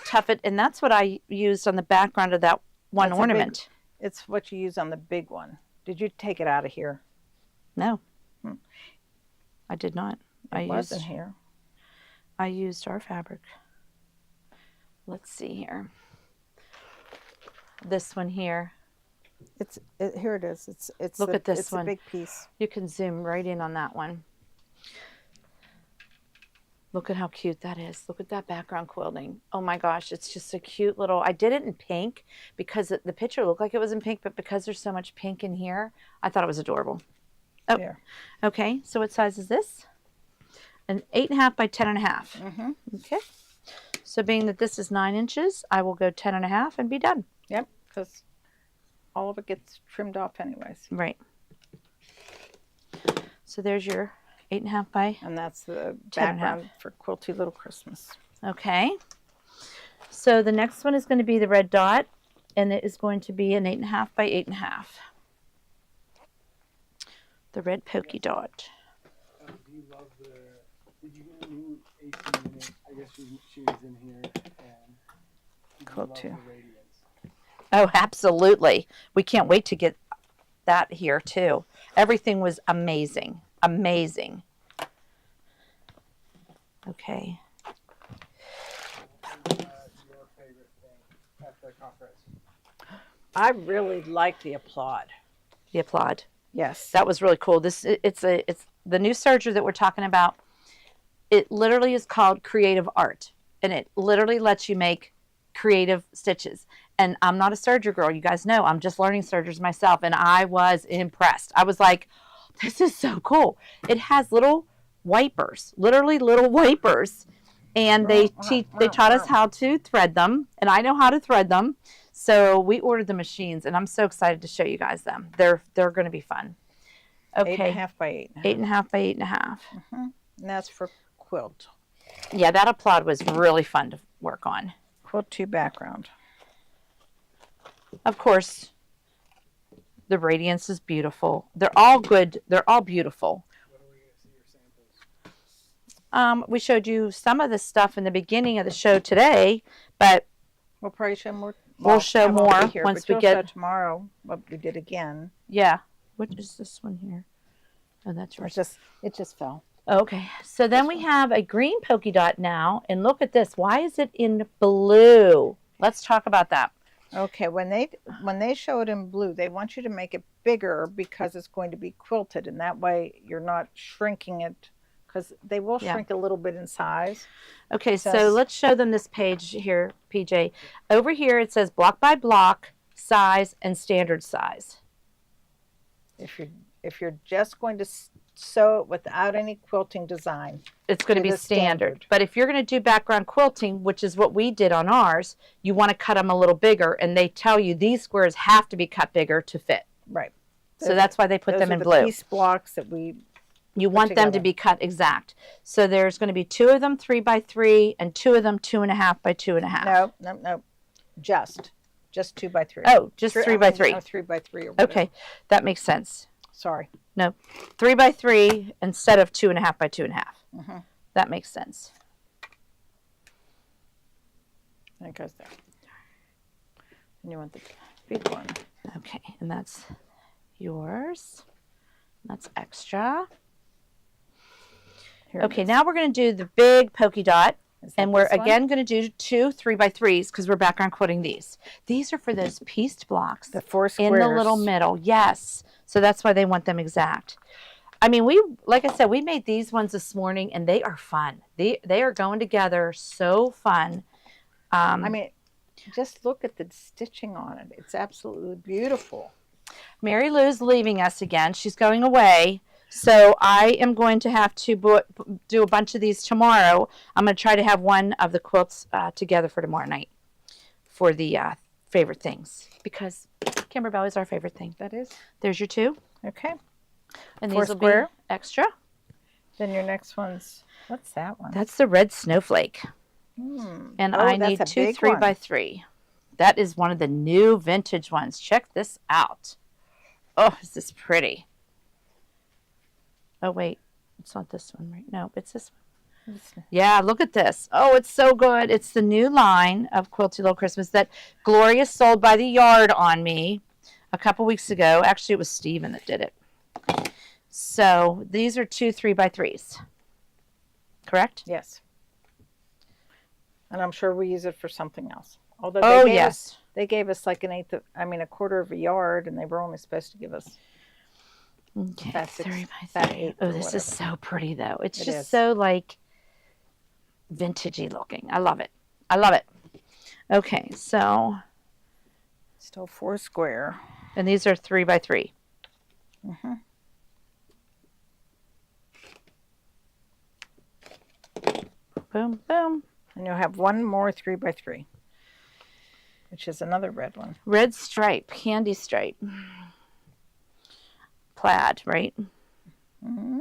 Speaker 1: tuffet, and that's what I used on the background of that one
Speaker 3: That's a
Speaker 1: ornament.
Speaker 3: It's what you use on the big one. Did you take it out of here?
Speaker 1: No, I did not.
Speaker 3: It wasn't here.
Speaker 1: I used our fabric. Let's see here. This one here.
Speaker 3: Here it is. It's
Speaker 1: Look at this
Speaker 3: it's
Speaker 1: one.
Speaker 3: a big piece.
Speaker 1: You can zoom right in on that one. Look at how cute that is. Look at that background quilting. Oh my gosh, it's just a cute little, I did it in pink because the picture looked like it was in pink, but because there's so much pink in here, I thought it was adorable. Oh,
Speaker 3: There.
Speaker 1: okay. So what size is this? An 8.5 by 10.5.
Speaker 3: Mm-hmm.
Speaker 1: Okay. So being that this is 9 inches, I will go 10.5 and be done.
Speaker 3: Yep, because all of it gets trimmed off anyways.
Speaker 1: Right. So there's your 8.5 by.
Speaker 3: And that's the
Speaker 1: 10.5.
Speaker 3: background for Quilty Little Christmas.
Speaker 1: Okay. So the next one is going to be the red dot, and it is going to be an 8.5 by 8.5. The red polka dot.
Speaker 4: Do you love did you get a new AC unit? I guess she was in here. And
Speaker 3: Cool too.
Speaker 4: the radiance?
Speaker 1: Oh, absolutely. We can't wait to get that here too. Everything was amazing. Amazing. Okay.
Speaker 4: Your favorite thing at the conference?
Speaker 3: I really like the applaud.
Speaker 1: The applaud.
Speaker 3: Yes.
Speaker 1: That was really cool. It's the new serger that we're talking about. It literally is called Creative Art, and it literally lets you make creative stitches. And I'm not a serger girl. You guys know I'm just learning sergers myself, and I was impressed. I was like, this is so cool. It has little wipers, literally little wipers, and they taught us how to thread them, and I know how to thread them. So we ordered the machines, and I'm so excited to show you guys them. They're going to be fun. Okay.
Speaker 3: 8.5 by 8.5.
Speaker 1: 8.5 by 8.5.
Speaker 3: And that's for quilt.
Speaker 1: Yeah, that applaud was really fun to work on.
Speaker 3: Quilt 2 background.
Speaker 1: Of course, the radiance is beautiful. They're all good. They're all beautiful.
Speaker 4: When are we going to see your samples?
Speaker 1: We showed you some of the stuff in the beginning of the show today, but
Speaker 3: We'll probably show more.
Speaker 1: We'll show
Speaker 3: I won't be
Speaker 1: more
Speaker 3: here,
Speaker 1: once
Speaker 3: but
Speaker 1: we
Speaker 3: you'll
Speaker 1: get-
Speaker 3: show tomorrow what we did again.
Speaker 1: yeah. What is this one here? Oh, that's yours.
Speaker 3: It just fell.
Speaker 1: Okay, so then we have a green polka dot now, and look at this. Why is it in blue? Let's talk about that.
Speaker 3: Okay, when they show it in blue, they want you to make it bigger because it's going to be quilted, and that way you're not shrinking it, because they will
Speaker 1: Yeah.
Speaker 3: shrink a little bit in size.
Speaker 1: Okay, so
Speaker 3: Says-
Speaker 1: let's show them this page here, PJ. Over here it says block by block, size, and standard size.
Speaker 3: If you're just going to sew it without any quilting design,
Speaker 1: It's going to
Speaker 3: Do
Speaker 1: be
Speaker 3: the
Speaker 1: standard.
Speaker 3: standard.
Speaker 1: But if you're going to do background quilting, which is what we did on ours, you want to cut them a little bigger, and they tell you these squares have to be cut bigger to fit.
Speaker 3: right?
Speaker 1: So that's why they put
Speaker 3: Those
Speaker 1: them
Speaker 3: are
Speaker 1: in
Speaker 3: the
Speaker 1: blue.
Speaker 3: piece blocks that we.
Speaker 1: You want them to
Speaker 3: together.
Speaker 1: be cut exact. So there's going to be 2 of them 3 by 3 and 2 of them 2.5 by 2.5.
Speaker 3: No. Just 2 by 3.
Speaker 1: Oh, just 3 by 3.
Speaker 3: 3 by 3 or whatever.
Speaker 1: Okay, that makes sense.
Speaker 3: Sorry.
Speaker 1: No, 3 by 3 instead of 2.5 by 2.5.
Speaker 3: Mm-hmm.
Speaker 1: That makes sense.
Speaker 3: That goes there. And you want the big one.
Speaker 1: Okay, and that's yours. That's extra.
Speaker 3: Here it
Speaker 1: Okay,
Speaker 3: is.
Speaker 1: now we're going to do the big polka dot.
Speaker 3: Is that
Speaker 1: And we're
Speaker 3: this one?
Speaker 1: again going to do 2 3 by 3s because we're background quilting these. These are for those pieced blocks
Speaker 3: The 4
Speaker 1: in
Speaker 3: squares.
Speaker 1: the little middle. Yes. So that's why they want them exact. I mean, like I said, we made these ones this morning and they are fun. They are going together so fun.
Speaker 3: I mean, just look at the stitching on it. It's absolutely beautiful.
Speaker 1: Mary Lou's leaving us again. She's going away. So I am going to have to do a bunch of these tomorrow. I'm going to try to have one of the quilts together for tomorrow night for the favorite things. Because Kimberbell is our favorite thing.
Speaker 3: That is.
Speaker 1: There's your 2.
Speaker 3: Okay.
Speaker 1: And
Speaker 3: 4
Speaker 1: these will
Speaker 3: square.
Speaker 1: be extra.
Speaker 3: Then your next one's, what's that one?
Speaker 1: That's the red snowflake.
Speaker 3: Hmm.
Speaker 1: And
Speaker 3: Oh,
Speaker 1: I
Speaker 3: that's
Speaker 1: need
Speaker 3: a
Speaker 1: 2
Speaker 3: big
Speaker 1: 3
Speaker 3: one.
Speaker 1: by 3. That is one of the new vintage ones. Check this out. Oh, is this pretty? Oh, wait. It's not this one, right? No, it's this one. Yeah, look at this. Oh, it's so good. It's the new line of Quilty Little Christmas that Gloria sold by the yard on me a couple weeks ago. Actually, it was Steven that did it. So these are 2 3x3s. Correct?
Speaker 3: Yes. And I'm sure we use it for something else. Although they gave us like a quarter of a yard, and they were only supposed to give us.
Speaker 1: Okay,
Speaker 3: That
Speaker 1: 3x3. Oh, this is so pretty though. It's just so like vintagey looking. I love it. I love it. Okay, so
Speaker 3: Still 4 square.
Speaker 1: and these are 3x3.
Speaker 3: Mm-hmm.
Speaker 1: Boom, boom.
Speaker 3: And you'll have one more 3x3, which is another red one.
Speaker 1: Red stripe, candy stripe. Plaid, right?
Speaker 3: Mm-hmm.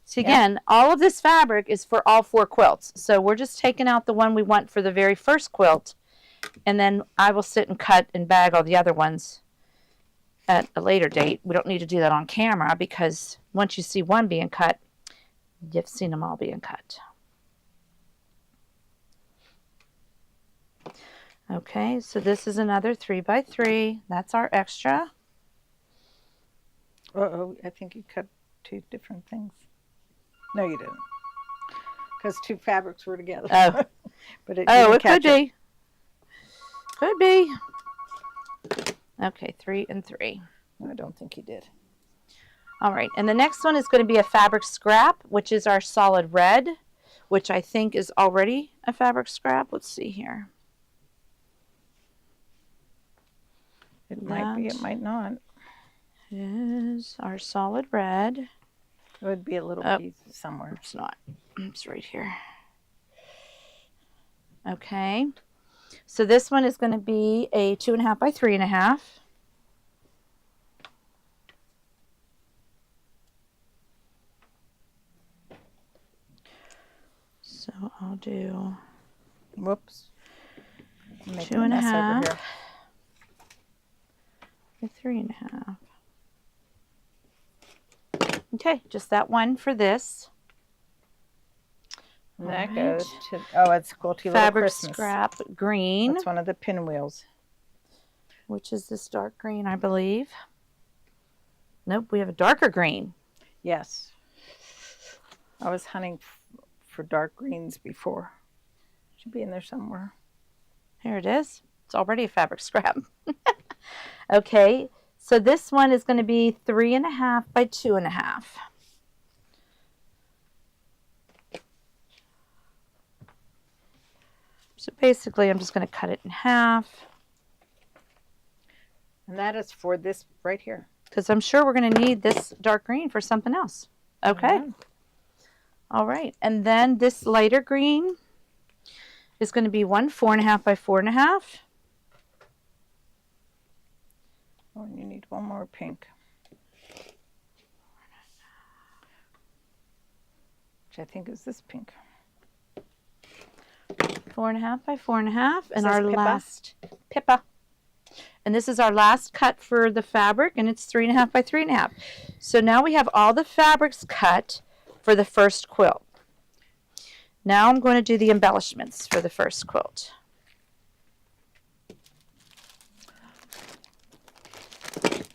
Speaker 1: So again, all of this fabric is for all 4 quilts. So we're just taking out the one we want for the very first quilt, and then I will sit and cut and bag all the other ones at a later date. We don't need to do that on camera because once you see one being cut, you've seen them all being cut. Okay, so this is another 3x3. That's our extra.
Speaker 3: Uh-oh, I think you cut 2 different things. No, you didn't. Because 2 fabrics were together.
Speaker 1: Oh,
Speaker 3: But it
Speaker 1: it could be. Could be. Okay, 3 and 3.
Speaker 3: No, I don't think you did.
Speaker 1: All right, and the next one is going to be a fabric scrap, which is our solid red, which I think is already a fabric scrap. Let's see here.
Speaker 3: It might be, it might not.
Speaker 1: Is our solid red.
Speaker 3: It would be a little piece somewhere.
Speaker 1: It's not. It's right here. Okay. So this one is going to be a 2.5 by 3.5. So I'll do
Speaker 3: Whoops.
Speaker 1: 2.5 by 3.5. Okay, just that one for this.
Speaker 3: And that
Speaker 1: All
Speaker 3: goes
Speaker 1: right.
Speaker 3: to, it's Quilty Little
Speaker 1: Fabric
Speaker 3: Christmas.
Speaker 1: scrap green,
Speaker 3: That's one of the pinwheels.
Speaker 1: which is this dark green, I believe. Nope, we have a darker green.
Speaker 3: Yes. I was hunting for dark greens before. Should be in there somewhere.
Speaker 1: Here it is. It's already a fabric scrap. Okay, so this one is going to be 3.5 by 2.5. So basically, I'm just going to cut it in half
Speaker 3: And that is for this right here.
Speaker 1: because I'm sure we're going to need this dark green for something else. Okay.
Speaker 3: Mhm.
Speaker 1: All right. And then this lighter green is going to be 4.5 by 4.5.
Speaker 3: Oh, and you need one more pink. Which I think is this pink.
Speaker 1: 4.5 by 4.5. And
Speaker 3: this
Speaker 1: our
Speaker 3: Pippa?
Speaker 1: last Pippa. And this is our last cut for the fabric, and it's 3.5 by 3.5. So now we have all the fabrics cut for the first quilt. Now I'm going to do the embellishments for the first quilt.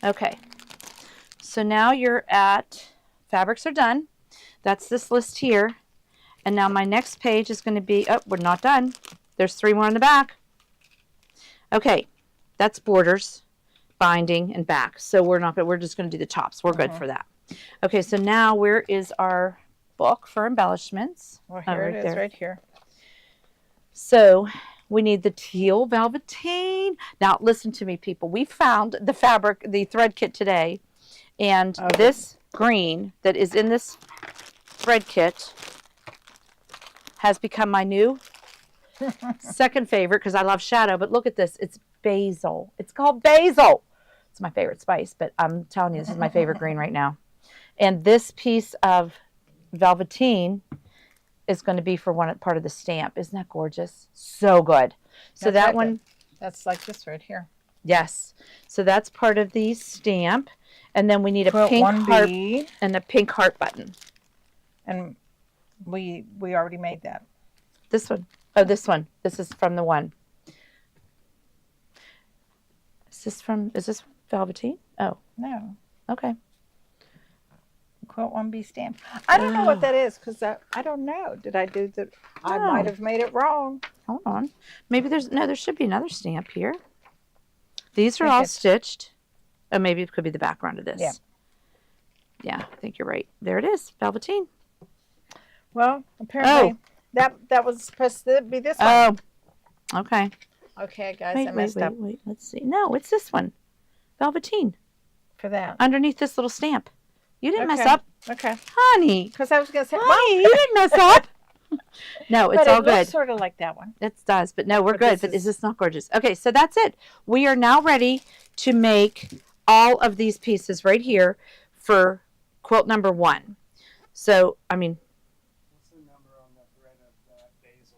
Speaker 1: Okay, so now you're at fabrics are done. That's this list here. And now my next page is going to be, oh, we're not done. There's 3 more in the back. Okay, that's borders, binding, and back. So we're just going to do the tops. We're good for that. Okay, so now where is our book for embellishments?
Speaker 3: Well,
Speaker 1: Oh,
Speaker 3: here
Speaker 1: right
Speaker 3: it is,
Speaker 1: there.
Speaker 3: right here.
Speaker 1: So we need the teal velveteen. Now listen to me, people. We found the fabric, the thread kit today, and this green that is in this thread kit has become my new second favorite because I love shadow. But look at this. It's basil. It's called basil. It's my favorite spice, but I'm telling you, this is my favorite green right now. And this piece of velveteen is going to be for one part of the stamp. Isn't that gorgeous? So good. So
Speaker 3: That's
Speaker 1: that
Speaker 3: right
Speaker 1: one,
Speaker 3: That's like this right here.
Speaker 1: Yes. So that's part of the stamp. And then we need a
Speaker 3: Quilt
Speaker 1: pink
Speaker 3: 1B.
Speaker 1: heart and a pink heart button.
Speaker 3: And we already made that.
Speaker 1: This one. Oh, this one. This is from the one. Is this velveteen? Oh,
Speaker 3: No.
Speaker 1: okay.
Speaker 3: Quilt 1B stamp. I don't know what that is because I don't know. Did I do the? I might have made it wrong.
Speaker 1: Hold on. Maybe there should be another stamp here. These are
Speaker 3: think
Speaker 1: all
Speaker 3: it's-
Speaker 1: stitched. Oh, maybe it could be the background of this.
Speaker 3: Yeah.
Speaker 1: Yeah, I think you're right. There it is, velveteen.
Speaker 3: Well, apparently that was supposed to be this one.
Speaker 1: Oh, okay.
Speaker 3: Okay, guys,
Speaker 1: Wait,
Speaker 3: I messed up
Speaker 1: wait. Let's see. No, it's this one. Velveteen.
Speaker 3: for that.
Speaker 1: Underneath this little stamp. You didn't mess
Speaker 3: Okay.
Speaker 1: up.
Speaker 3: Okay.
Speaker 1: Honey.
Speaker 3: Because I was going to say,
Speaker 1: Honey, you didn't mess up. No, it's
Speaker 3: but
Speaker 1: all
Speaker 3: it
Speaker 1: good.
Speaker 3: looks sort of like that one.
Speaker 1: It does, but no, we're
Speaker 3: But
Speaker 1: good.
Speaker 3: this
Speaker 1: But is
Speaker 3: is-
Speaker 1: this not gorgeous? Okay, so that's it. We are now ready to make all of these pieces right here for quilt number 1. So, I mean,
Speaker 4: What's the number on the thread of that basil?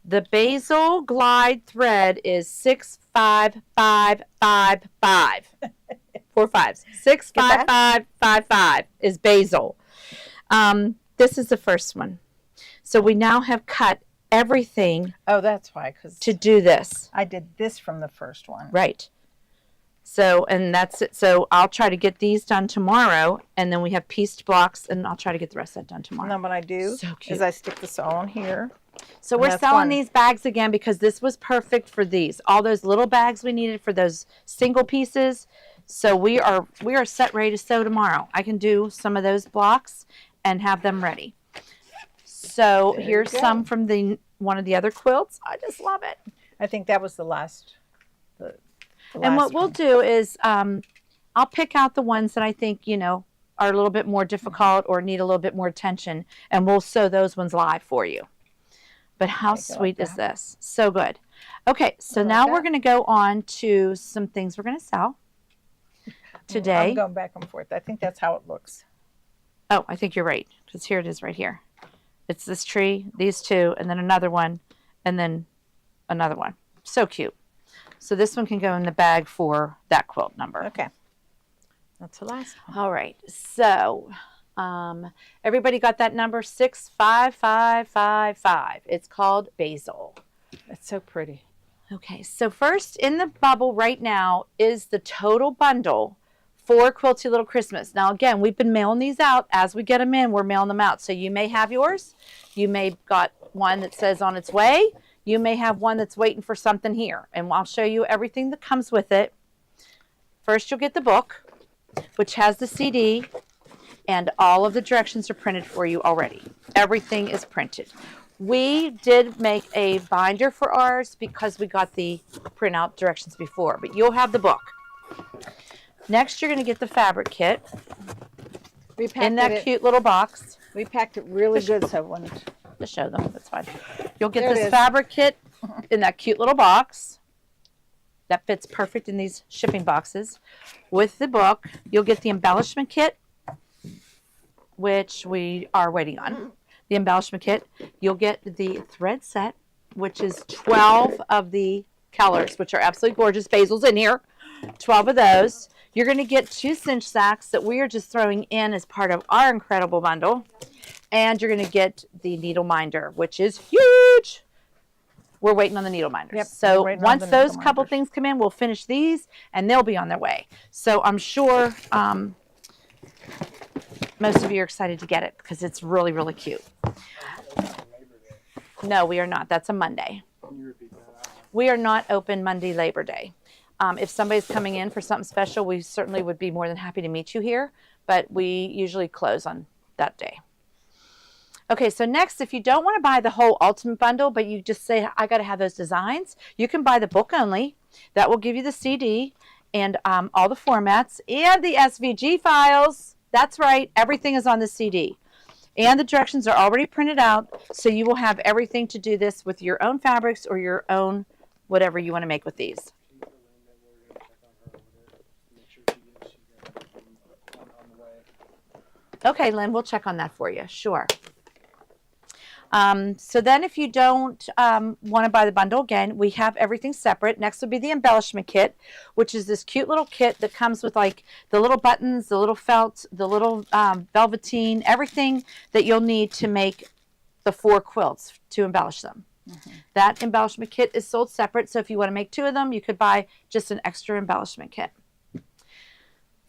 Speaker 1: the basil glide thread is 65555. 4 5s. 65555 is basil. This is the first one. So we now have cut everything
Speaker 3: Oh, that's why. Because
Speaker 1: to do this.
Speaker 3: I did this from the first one.
Speaker 1: Right. So, and that's it. So I'll try to get these done tomorrow, and then we have pieced blocks, and I'll try to get the rest of that done
Speaker 3: And
Speaker 1: tomorrow.
Speaker 3: then what I do
Speaker 1: So cute.
Speaker 3: is I stick this all in here.
Speaker 1: So we're
Speaker 3: that's
Speaker 1: selling
Speaker 3: fun.
Speaker 1: these bags again because this was perfect for these. All those little bags we needed for those single pieces. So we are set ready to sew tomorrow. I can do some of those blocks and have them ready. So
Speaker 3: There you
Speaker 1: here's
Speaker 3: go.
Speaker 1: some from one of the other quilts. I just love it.
Speaker 3: I think that was the last. The
Speaker 1: And what
Speaker 3: last
Speaker 1: we'll
Speaker 3: one.
Speaker 1: do is I'll pick out the ones that I think, are a little bit more difficult or need a little bit more attention, and we'll sew those ones live for you. But how
Speaker 3: Take it like
Speaker 1: sweet is
Speaker 3: that.
Speaker 1: this? So good. Okay, so
Speaker 3: I like
Speaker 1: now we're
Speaker 3: that.
Speaker 1: going to go on to some things we're going to sell today.
Speaker 3: I'm going back and forth. I think that's how it looks.
Speaker 1: Oh, I think you're right, because here it is right here. It's this tree, these two, and then another one, and then another one. So cute. So this one can go in the bag for that quilt number.
Speaker 3: Okay. That's the last one.
Speaker 1: All right. So everybody got that number 65555. It's called basil.
Speaker 3: It's so pretty.
Speaker 1: Okay. So first in the bubble right now is the total bundle for Quilty Little Christmas. Now again, we've been mailing these out as we get them in. We're mailing them out. So you may have yours. You may got one that says on its way. You may have one that's waiting for something here. And I'll show you everything that comes with it. First, you'll get the book, which has the CD, and all of the directions are printed for you already. Everything is printed. We did make a binder for ours because we got the printout directions before, but you'll have the book. Next, you're going to get the fabric kit
Speaker 3: We packed
Speaker 1: in that
Speaker 3: it.
Speaker 1: cute little box.
Speaker 3: We packed it really good, so when
Speaker 1: To show them, that's fine. You'll get
Speaker 3: There it
Speaker 1: this
Speaker 3: is.
Speaker 1: fabric kit in that cute little box. That fits perfect in these shipping boxes. With the book, you'll get the embellishment kit, which we are waiting on. The embellishment kit. You'll get the thread set, which is 12 of the colors, which are absolutely gorgeous. Basil's in here. 12 of those. You're going to get 2 cinch sacks that we are just throwing in as part of our incredible bundle. And you're going to get the needle minder, which is huge. We're waiting on the needle minders.
Speaker 3: Yep,
Speaker 1: So
Speaker 3: we're waiting on
Speaker 1: once
Speaker 3: the
Speaker 1: those
Speaker 3: needle
Speaker 1: couple
Speaker 3: minders.
Speaker 1: things come in, we'll finish these and they'll be on their way. So I'm sure most of you are excited to get it because it's really, really cute.
Speaker 4: Labor Day.
Speaker 1: No, we are not. That's a Monday.
Speaker 4: Can you repeat that?
Speaker 1: We are not open Monday, Labor Day. If somebody's coming in for something special, we certainly would be more than happy to meet you here, but we usually close on that day. Okay, so next, if you don't want to buy the whole Ultimate Bundle, but you just say, I got to have those designs, you can buy the book only. That will give you the CD and all the formats and the SVG files. That's right, everything is on the CD. And the directions are already printed out, so you will have everything to do this with your own fabrics or your own whatever you want to make with these.
Speaker 4: Can you tell Linda we're gonna check on her order? Make sure she gets everything on the way.
Speaker 1: Okay, Lynn, we'll check on that for you. Sure. So then if you don't want to buy the bundle, again, we have everything separate. Next would be the embellishment kit, which is this cute little kit that comes with like the little buttons, the little felt, the little velveteen, everything that you'll need to make the 4 quilts to embellish them. That embellishment kit is sold separate. So if you want to make 2 of them, you could buy just an extra embellishment kit.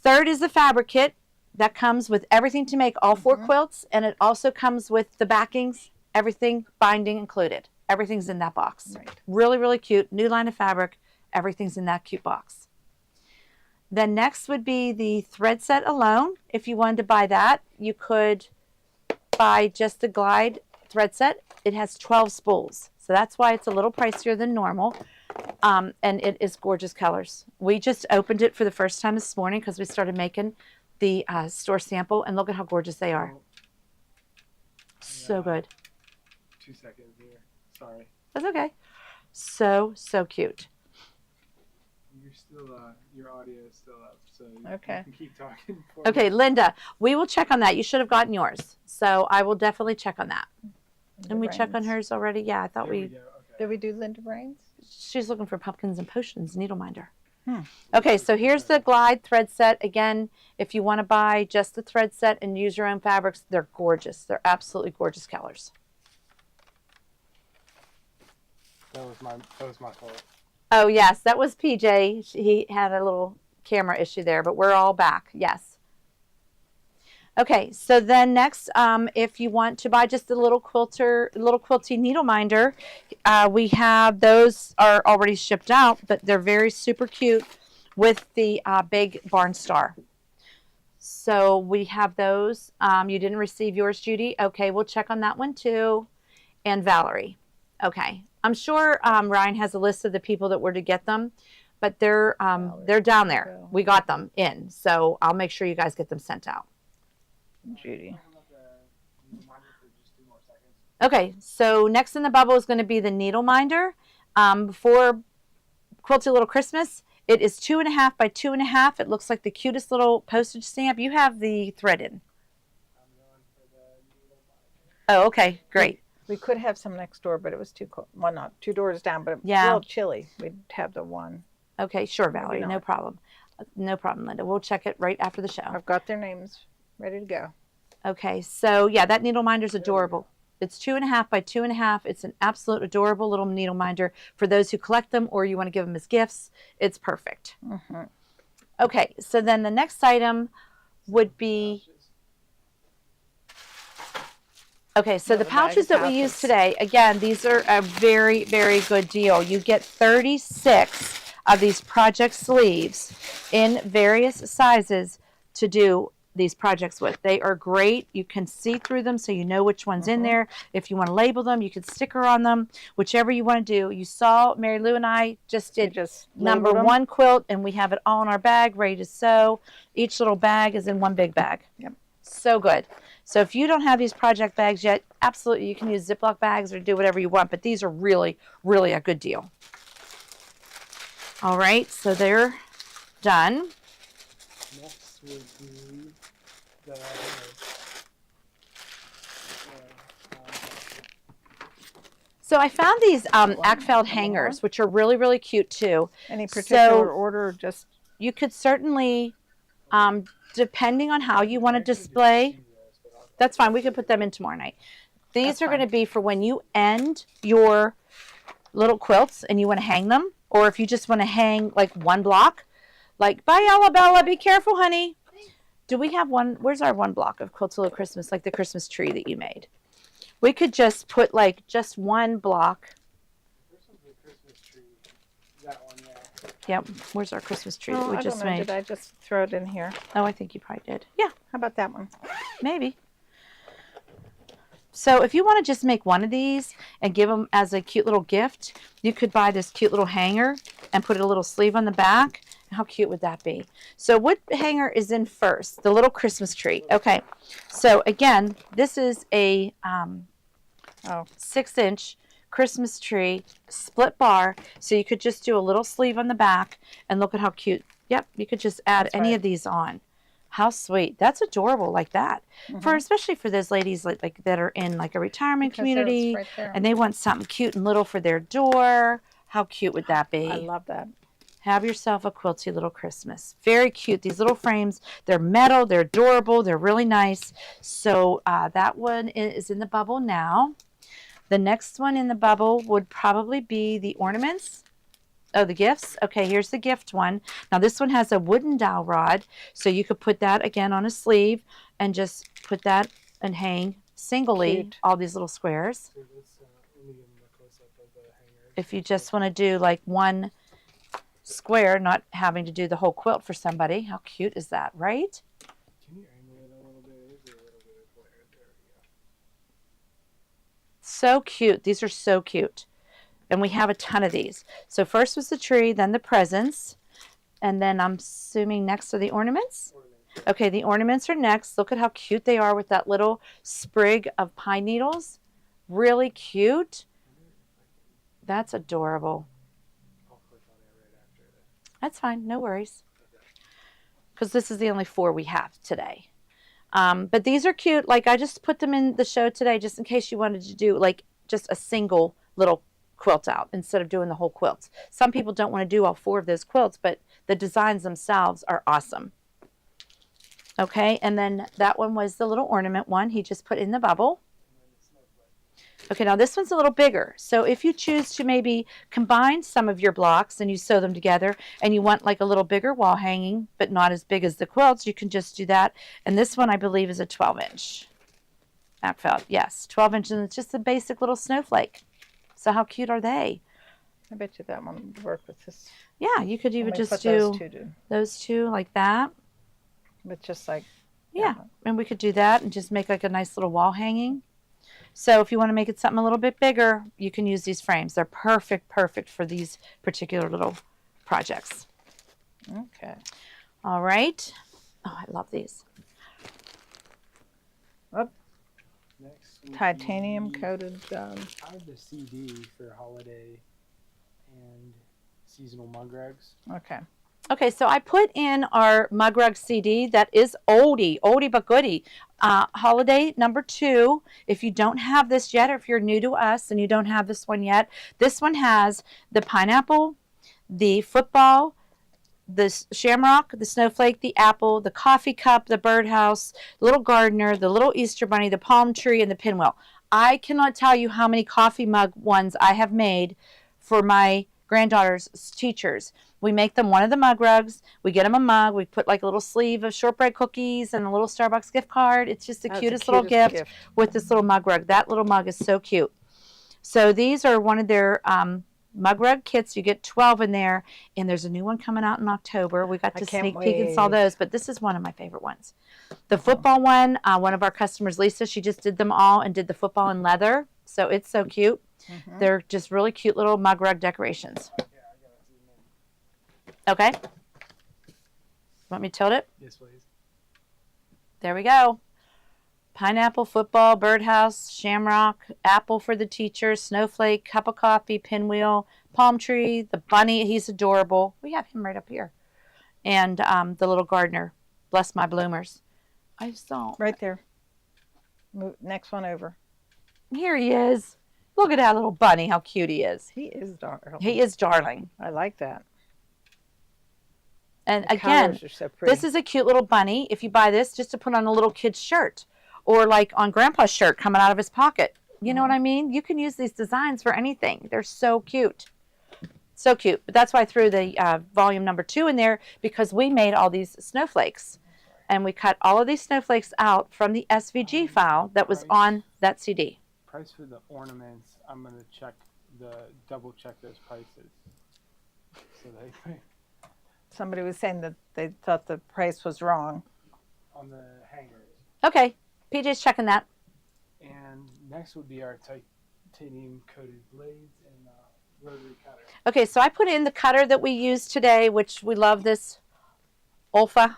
Speaker 1: Third is the fabric kit. That comes with everything to make all 4 quilts, and it also comes with the backings, everything, binding included. Everything's in that box.
Speaker 3: Right.
Speaker 1: Really, really cute. New line of fabric. Everything's in that cute box. Then next would be the thread set alone. If you wanted to buy that, you could buy just the glide thread set. It has 12 spools, so that's why it's a little pricier than normal. And it is gorgeous colors. We just opened it for the first time this morning because we started making the store sample, and look at how gorgeous they are. So good.
Speaker 4: 2 seconds here. Sorry.
Speaker 1: That's okay. So cute.
Speaker 4: You're still, your audio is still up, so
Speaker 3: Okay.
Speaker 4: you can keep talking.
Speaker 1: Okay, Linda, we will check on that. You should have gotten yours, so I will definitely check on that. And we check on hers already. Yeah, I thought
Speaker 4: There we
Speaker 1: we.
Speaker 4: go. Okay.
Speaker 3: Did we do Linda Brains?
Speaker 1: She's looking for pumpkins and potions needle minder. Okay, so here's the glide thread set. Again, if you want to buy just the thread set and use your own fabrics, they're gorgeous. They're absolutely gorgeous colors.
Speaker 4: That was my fault.
Speaker 1: Oh, yes, that was PJ. He had a little camera issue there, but we're all back. Yes. Okay, so then next, if you want to buy just the little quilty needle minder, we have those are already shipped out, but they're very super cute with the big barn star. So we have those. You didn't receive yours, Judy? Okay, we'll check on that one too. And Valerie. Okay, I'm sure Ryan has a list of the people that were to get them, but they're down there. We got them in, so I'll make sure you guys get them sent out.
Speaker 3: Judy.
Speaker 1: Okay, so next in the bubble is going to be the needle minder. For Quilty Little Christmas, it is 2.5 by 2.5. It looks like the cutest little postage stamp. You have the thread in. Oh, okay, great.
Speaker 3: We could have some next door, but it was too cold. Well, not 2 doors down, but
Speaker 1: Yeah.
Speaker 3: a little chilly. We'd have the one.
Speaker 1: Okay, sure, Valerie, no
Speaker 3: not.
Speaker 1: problem. No problem, Linda. We'll check it right after the show.
Speaker 3: I've got their names ready to go.
Speaker 1: Okay, so yeah, that needle minder is adorable. It's 2.5 by 2.5. It's an absolute adorable little needle minder for those who collect them or you want to give them as gifts. It's perfect. Okay, so then the next item would be. Okay, so the pouches that we use today, again, these are a very, very good deal. You get 36 of these project sleeves in various sizes to do these projects with. They are great. You can see through them so you know which one's in there. If you want to label them, you can sticker on them, whichever you want to do. You saw Mary Lou and I just did number 1 quilt, and we have it all in our bag ready to sew. Each little bag is in one big bag.
Speaker 3: Yep.
Speaker 1: So good. So if you don't have these project bags yet, absolutely you can use Ziploc bags or do whatever you want, but these are really, really a good deal. All right, so they're done.
Speaker 4: Next would be the.
Speaker 1: So I found these Ackfeld hangers, which are really, really cute too.
Speaker 3: Any particular
Speaker 1: So
Speaker 3: order or just
Speaker 1: you could certainly, depending on how you want to display, that's fine. We can put them in tomorrow night. These are going to be for when you end your little quilts and you want to hang them, or if you just want to hang like one block, like, bye, Alabella, be careful, honey. Do we have one? Where's our one block of Quilty Little Christmas, like the Christmas tree that you made? We could just put like just one block.
Speaker 4: Christmas tree. That one, yeah.
Speaker 1: Yep. Where's our Christmas tree that we
Speaker 3: I
Speaker 1: just
Speaker 3: don't know.
Speaker 1: made?
Speaker 3: Did I just throw it in here?
Speaker 1: Oh, I think you probably did. Yeah,
Speaker 3: How about that one?
Speaker 1: maybe. So if you want to just make one of these and give them as a cute little gift, you could buy this cute little hanger and put a little sleeve on the back. How cute would that be? So what hanger is in first? The little Christmas tree. Okay. So again, this is a 6-inch Christmas tree split bar. So you could just do a little sleeve on the back and look at how cute. Yep. You could just add any of these on. How sweet. That's adorable like that. For
Speaker 3: Mhm.
Speaker 1: especially for those ladies like that are in like a retirement
Speaker 3: Because there, it's
Speaker 1: community
Speaker 3: right there.
Speaker 1: and they want something cute and little for their door. How cute would that be?
Speaker 3: I love that.
Speaker 1: Have yourself a quilty little Christmas. Very cute. These little frames, they're metal, they're adorable, they're really nice. So that one is in the bubble now. The next one in the bubble would probably be the ornaments. Oh, the gifts. Okay, here's the gift one. Now this one has a wooden dowel rod, so you could put that again on a sleeve and just put that and hang singly
Speaker 3: Cute.
Speaker 1: all these little squares.
Speaker 4: So let's let me give them a close up of the hanger.
Speaker 1: If you just want to do like one square, not having to do the whole quilt for somebody. How cute is that, right?
Speaker 4: Can you angle it a little bit? Is there a little bit of glare? There we go.
Speaker 1: So cute. These are so cute. And we have a ton of these. So first was the tree, then the presents, and then I'm assuming next are the ornaments. Okay, the ornaments are next. Look at how cute they are with that little sprig of pine needles. Really cute. That's adorable.
Speaker 4: I'll click on it right after this.
Speaker 1: That's fine. No worries. Because this is the only 4 we have today. But these are cute. Like I just put them in the show today just in case you wanted to do like just a single little quilt out instead of doing the whole quilts. Some people don't want to do all 4 of those quilts, but the designs themselves are awesome. Okay, and then that one was the little ornament one he just put in the bubble. Okay, now this one's a little bigger. So if you choose to maybe combine some of your blocks and you sew them together and you want like a little bigger wall hanging, but not as big as the quilts, you can just do that. And this one I believe is a 12-inch. Back felt, yes, 12 inches, and it's just a basic little snowflake. So how cute are they?
Speaker 3: I bet you that one would work with this.
Speaker 1: Yeah, you could even
Speaker 3: Let me
Speaker 1: just
Speaker 3: put
Speaker 1: do those two like that.
Speaker 3: But just like
Speaker 1: Yeah, and we could do that and just make like a nice little wall hanging. So if you want to make it something a little bit bigger, you can use these frames. They're perfect for these particular little projects.
Speaker 3: okay.
Speaker 1: All right. Oh, I love these.
Speaker 4: Next would
Speaker 3: Titanium
Speaker 4: be-
Speaker 3: coated.
Speaker 4: I have the CD for holiday and seasonal mug rugs.
Speaker 3: Okay.
Speaker 1: Okay, so I put in our mug rug CD that is oldie but goodie. Holiday number 2. If you don't have this yet, or if you're new to us and you don't have this one yet, this one has the pineapple, the football, the shamrock, the snowflake, the apple, the coffee cup, the birdhouse, the little gardener, the little Easter bunny, the palm tree, and the pinwheel. I cannot tell you how many coffee mug ones I have made for my granddaughter's teachers. We make them one of the mug rugs. We get them a mug. We put like a little sleeve of shortbread cookies and a little Starbucks gift card. It's just the
Speaker 3: That's
Speaker 1: cutest little gift with this little mug rug. That little mug is so cute. So these are one of their mug rug kits. You get 12 in there, and there's a new one coming out in October. We got
Speaker 3: I
Speaker 1: to
Speaker 3: can't
Speaker 1: sneak peek and saw
Speaker 3: wait.
Speaker 1: those, but this is one of my favorite ones. The football one, one of our customers, Lisa, she just did them all and did the football in leather. So it's so cute.
Speaker 3: Mhm.
Speaker 1: They're just really cute little mug rug decorations.
Speaker 4: Yeah, I gotta zoom in.
Speaker 1: Okay. Want me to tilt it?
Speaker 4: Yes, please.
Speaker 1: There we go. Pineapple, football, birdhouse, shamrock, apple for the teachers, snowflake, cup of coffee, pinwheel, palm tree, the bunny. He's adorable. We have him right up here. And the little gardener. Bless my bloomers. I saw.
Speaker 3: Right there. Move, next one over.
Speaker 1: Here he is. Look at that little bunny. How cute he is.
Speaker 3: He is dark.
Speaker 1: He is darling.
Speaker 3: I like that.
Speaker 1: And
Speaker 3: The
Speaker 1: again,
Speaker 3: colors are so pretty.
Speaker 1: this is a cute little bunny. If you buy this, just to put on a little kid's shirt or like on Grandpa's shirt coming out of his pocket. You know what I mean? You can use these designs for anything. They're so cute. So cute. But that's why I threw the volume number 2 in there, because we made all these snowflakes. And we cut all of these snowflakes out from the SVG file that was on that CD.
Speaker 4: Price for the ornaments, I'm gonna double check those prices. So they
Speaker 3: Somebody was saying that they thought the price was wrong.
Speaker 4: on the hangers.
Speaker 1: Okay. PJ's checking that.
Speaker 4: And next would be our titanium coated blades and rotary cutter.
Speaker 1: Okay, so I put in the cutter that we used today, which we love this Olfa.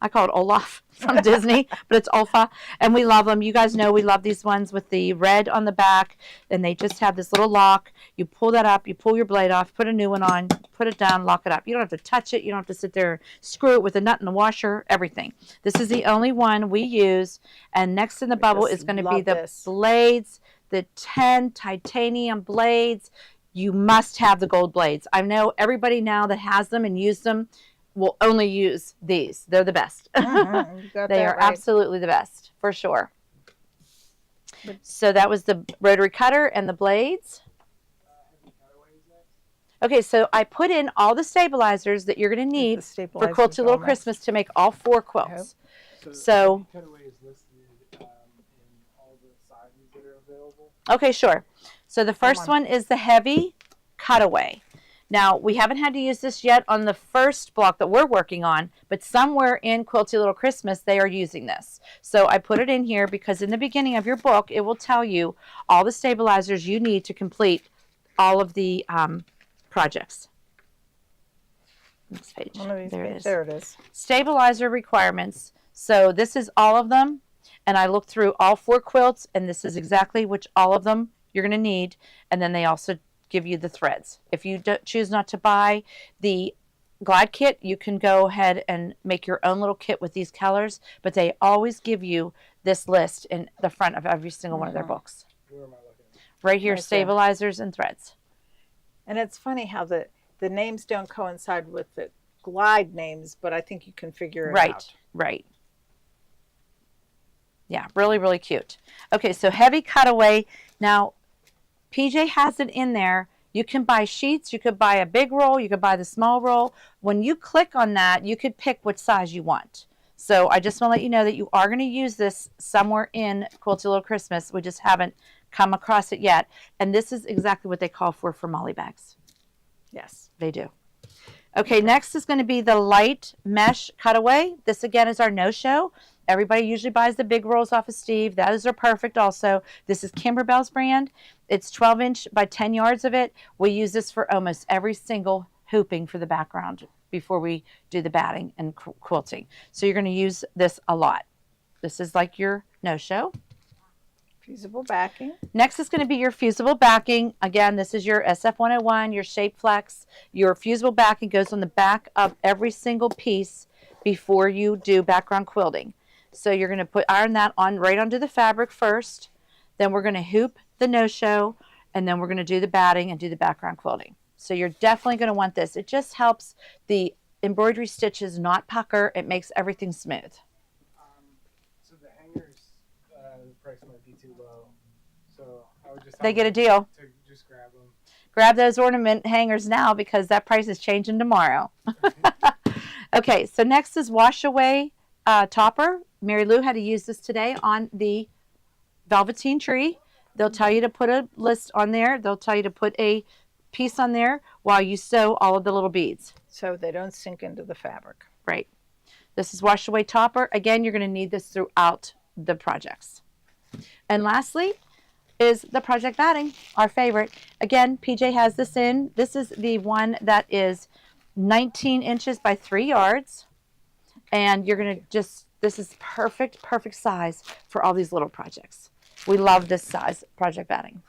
Speaker 1: I call it Olaf from Disney, but it's Olfa, and we love them. You guys know we love these ones with the red on the back, and they just have this little lock. You pull that up, you pull your blade off, put a new one on, put it down, lock it up. You don't have to touch it. You don't have to sit there and screw it with a nut in the washer, everything. This is the only one we use, and next in the bubble is going to be the blades, the 10 titanium blades. You must have the gold blades. I know everybody now that has them and use them will only use these. They're the best. They are absolutely the best, for sure. So that was the rotary cutter and the blades. Okay, so I put in all the stabilizers that you're going to need for Quilty Little Christmas to make all 4 quilts. So
Speaker 4: cutaway is listed in all the sizes that are available.
Speaker 1: Okay, sure. So the first one is the heavy cutaway. Now, we haven't had to use this yet on the first block that we're working on, but somewhere in Quilty Little Christmas, they are using this. So I put it in here because in the beginning of your book, it will tell you all the stabilizers you need to complete all of the projects. Next page. There it is.
Speaker 3: There it is.
Speaker 1: Stabilizer requirements. So this is all of them, and I looked through all 4 quilts, and this is exactly which all of them you're going to need, and then they also give you the threads. If you choose not to buy the glide kit, you can go ahead and make your own little kit with these colors, but they always give you this list in the front of every single one of their books.
Speaker 4: Where am I looking?
Speaker 1: Right here, stabilizers and threads.
Speaker 3: And it's funny how the names don't coincide with the glide names, but I think you can figure it out.
Speaker 1: Right. Yeah, really, really cute. Okay, so heavy cutaway. Now, PJ has it in there. You can buy sheets. You could buy a big roll. You could buy the small roll. When you click on that, you could pick what size you want. So I just want to let you know that you are going to use this somewhere in Quilty Little Christmas. We just haven't come across it yet. And this is exactly what they call for molly bags.
Speaker 3: Yes.
Speaker 1: They do. Okay, next is going to be the light mesh cutaway. This again is our no-show. Everybody usually buys the big rolls off of Steve. Those are perfect also. This is Kimberbell's brand. It's 12 inch by 10 yards of it. We use this for almost every single hooping for the background before we do the batting and quilting. So you're going to use this a lot. This is like your no-show.
Speaker 3: Fusible backing.
Speaker 1: Next is going to be your fusible backing. Again, this is your SF101, your Shape Flex. Your fusible backing goes on the back of every single piece before you do background quilting. So you're going to iron that on right onto the fabric first. Then we're going to hoop the no-show, and then we're going to do the batting and do the background quilting. So you're definitely going to want this. It just helps the embroidery stitches not pucker. It makes everything smooth.
Speaker 4: So the hangers, the price might be too low. So I would just
Speaker 1: They get a deal.
Speaker 4: to just grab them.
Speaker 1: Grab those ornament hangers now because that price is changing tomorrow. Okay, so next is wash away topper. Mary Lou had to use this today on the velveteen tree. They'll tell you to put a list on there. They'll tell you to put a piece on there while you sew all of the little beads.
Speaker 3: So they don't sink into the fabric.
Speaker 1: Right. This is wash away topper. Again, you're going to need this throughout the projects. And lastly is the project batting, our favorite. Again, PJ has this in. This is the one that is 19 inches by 3 yards. And you're going to just, this is perfect size for all these little projects. We love this size project batting.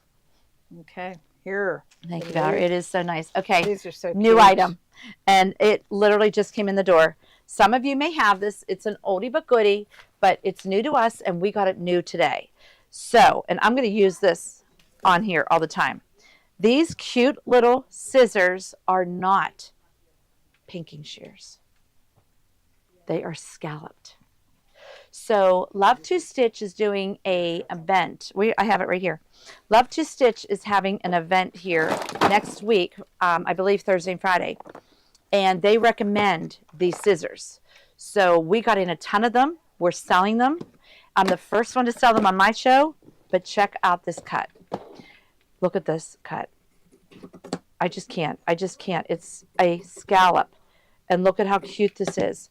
Speaker 3: Okay, here.
Speaker 1: Thank you, Valerie. It is so nice. Okay,
Speaker 3: These are so
Speaker 1: new
Speaker 3: cute.
Speaker 1: item. And it literally just came in the door. Some of you may have this. It's an oldie but goodie, but it's new to us, and we got it new today. So, and I'm going to use this on here all the time. These cute little scissors are not pinking shears. They are scalloped. So Love to Stitch is doing a event. I have it right here. Love to Stitch is having an event here next week, I believe Thursday and Friday. And they recommend these scissors. So we got in a ton of them. We're selling them. I'm the first one to sell them on my show, but check out this cut. Look at this cut. I just can't. It's a scallop. And look at how cute this is.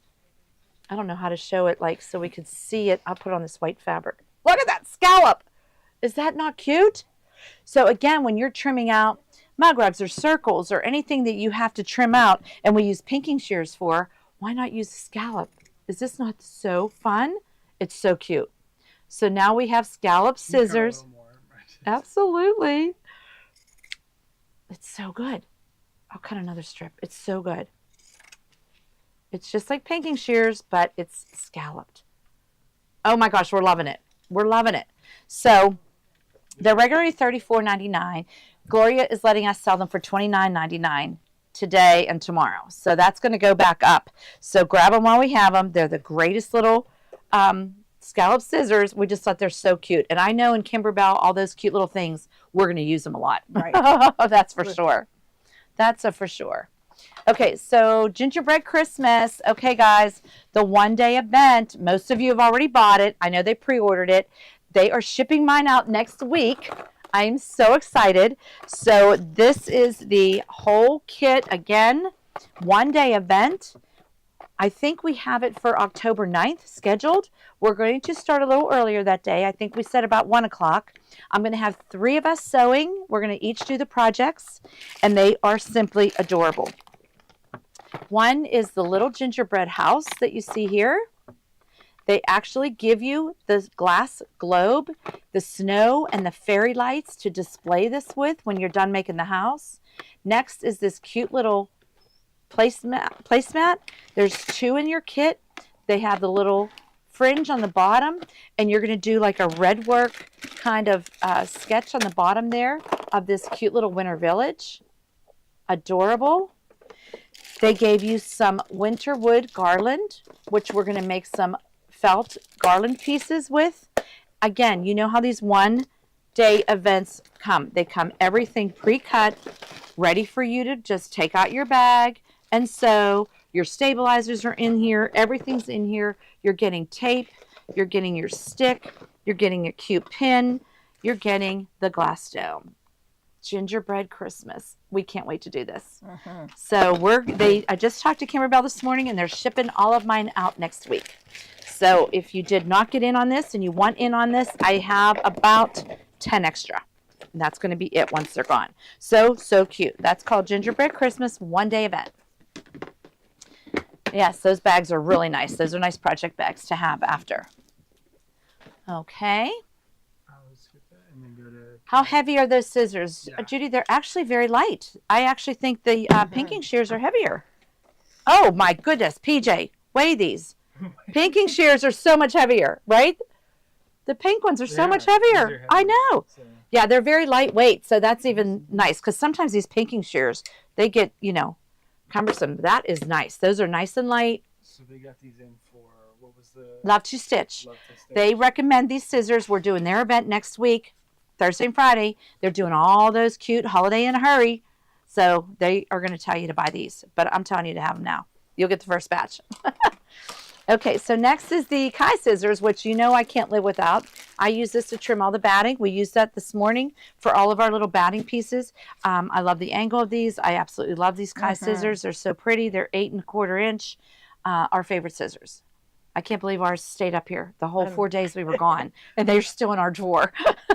Speaker 1: I don't know how to show it like so we could see it. I'll put it on this white fabric. Look at that scallop. Is that not cute? So again, when you're trimming out mug rugs or circles or anything that you have to trim out and we use pinking shears for, why not use a scallop? Is this not so fun? It's so cute. So now we have scallop
Speaker 4: Can you cut a
Speaker 1: scissors.
Speaker 4: little more?
Speaker 1: Absolutely. It's so good. I'll cut another strip. It's so good. It's just like painting shears, but it's scalloped. Oh my gosh, we're loving it. We're loving it. So they're regularly $34.99. Gloria is letting us sell them for $29.99 today and tomorrow. So that's going to go back up. So grab them while we have them. They're the greatest little scallop scissors. We just thought they're so cute. And I know in Kimberbell, all those cute little things, we're going to use them a lot.
Speaker 3: Right.
Speaker 1: That's for sure. That's a for sure. Okay, so Gingerbread Christmas. Okay, guys, the one-day event. Most of you have already bought it. I know they pre-ordered it. They are shipping mine out next week. I'm so excited. So this is the whole kit. Again, one-day event. I think we have it for October 9th scheduled. We're going to start a little earlier that day. I think we said about 1 o'clock. I'm going to have 3 of us sewing. We're going to each do the projects, and they are simply adorable. One is the little gingerbread house that you see here. They actually give you the glass globe, the snow, and the fairy lights to display this with when you're done making the house. Next is this cute little placemat. There's 2 in your kit. They have the little fringe on the bottom, and you're going to do like a red work kind of sketch on the bottom there of this cute little winter village. Adorable. They gave you some winter wood garland, which we're going to make some felt garland pieces with. Again, you know how these one-day events come. They come everything pre-cut, ready for you to just take out your bag and sew. Your stabilizers are in here. Everything's in here. You're getting tape. You're getting your stick. You're getting a cute pin. You're getting the glass dome. Gingerbread Christmas. We can't wait to do this. So I just talked to Kimberbell this morning, and they're shipping all of mine out next week. So if you did not get in on this and you want in on this, I have about 10 extra. And that's going to be it once they're gone. So cute. That's called Gingerbread Christmas one-day event. Yes, those bags are really nice. Those are nice project bags to have after. Okay.
Speaker 4: I'll skip that and then go to.
Speaker 1: How heavy are those scissors?
Speaker 4: Yeah.
Speaker 1: Judy, they're actually very light. I actually think the pinking shears are heavier. Oh my goodness, PJ, weigh these. Pinking shears are so much heavier, right? The pink ones are so much heavier. I know.
Speaker 4: So,
Speaker 1: Yeah, they're very lightweight, so that's even nice because sometimes these pinking shears, they get, cumbersome. That is nice. Those are nice and light.
Speaker 4: so they got these in for what was the
Speaker 1: Love to stitch.
Speaker 4: Love to Stitch.
Speaker 1: They recommend these scissors. We're doing their event next week, Thursday and Friday. They're doing all those cute holiday in a hurry. So they are going to tell you to buy these, but I'm telling you to have them now. You'll get the first batch. Okay, so next is the Kai scissors, which I can't live without. I use this to trim all the batting. We used that this morning for all of our little batting pieces. I love the angle of these. I absolutely love these Kai scissors. They're so pretty. They're 8 1/4 inch. Our favorite scissors. I can't believe ours stayed up here the whole 4 days we were gone, and they're still in our drawer.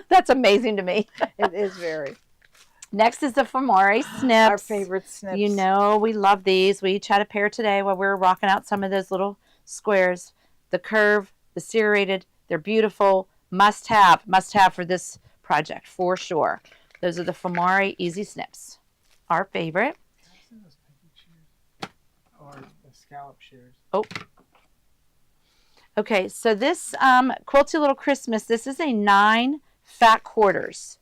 Speaker 1: That's amazing to me.
Speaker 3: It is very.
Speaker 1: Next is the Famare snips.
Speaker 3: Our favorite snips.
Speaker 1: We love these. We each had a pair today while we were rocking out some of those little squares. The curve, the serrated, they're beautiful. Must have for this project for sure. Those are the Famare Easy Snips. Our favorite.
Speaker 4: Can I see those pinking shears? Or the scallop shears?
Speaker 1: Oh. Okay, so this Quilty Little Christmas, this is a 9 fat quarters.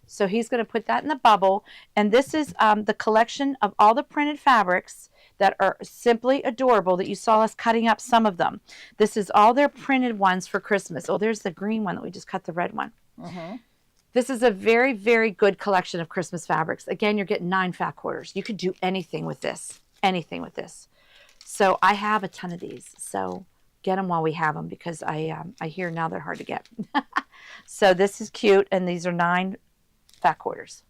Speaker 1: So he's going to put that in the bubble. And this is the collection of all the printed fabrics that are simply adorable that you saw us cutting up some of them. This is all their printed ones for Christmas. Oh, there's the green one that we just cut the red one. This is a very, very good collection of Christmas fabrics. Again, you're getting 9 fat quarters. You could do anything with this. Anything with this. So I have a ton of these. So get them while we have them because I hear now they're hard to get. So this is cute, and these are 9 fat quarters.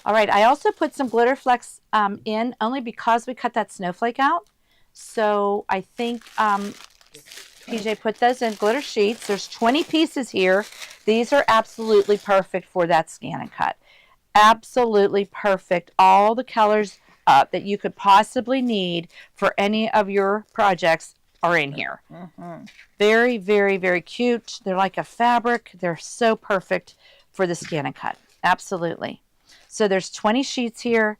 Speaker 1: All right, I also put some glitter flecks in only because we cut that snowflake out. So I think PJ put those in glitter sheets. There's 20 pieces here. These are absolutely perfect for that scan and cut. Absolutely perfect. All the colors up that you could possibly need for any of your projects are in here. Very, very, very cute. They're like a fabric. They're so perfect for the scan and cut. Absolutely. So there's 20 sheets here,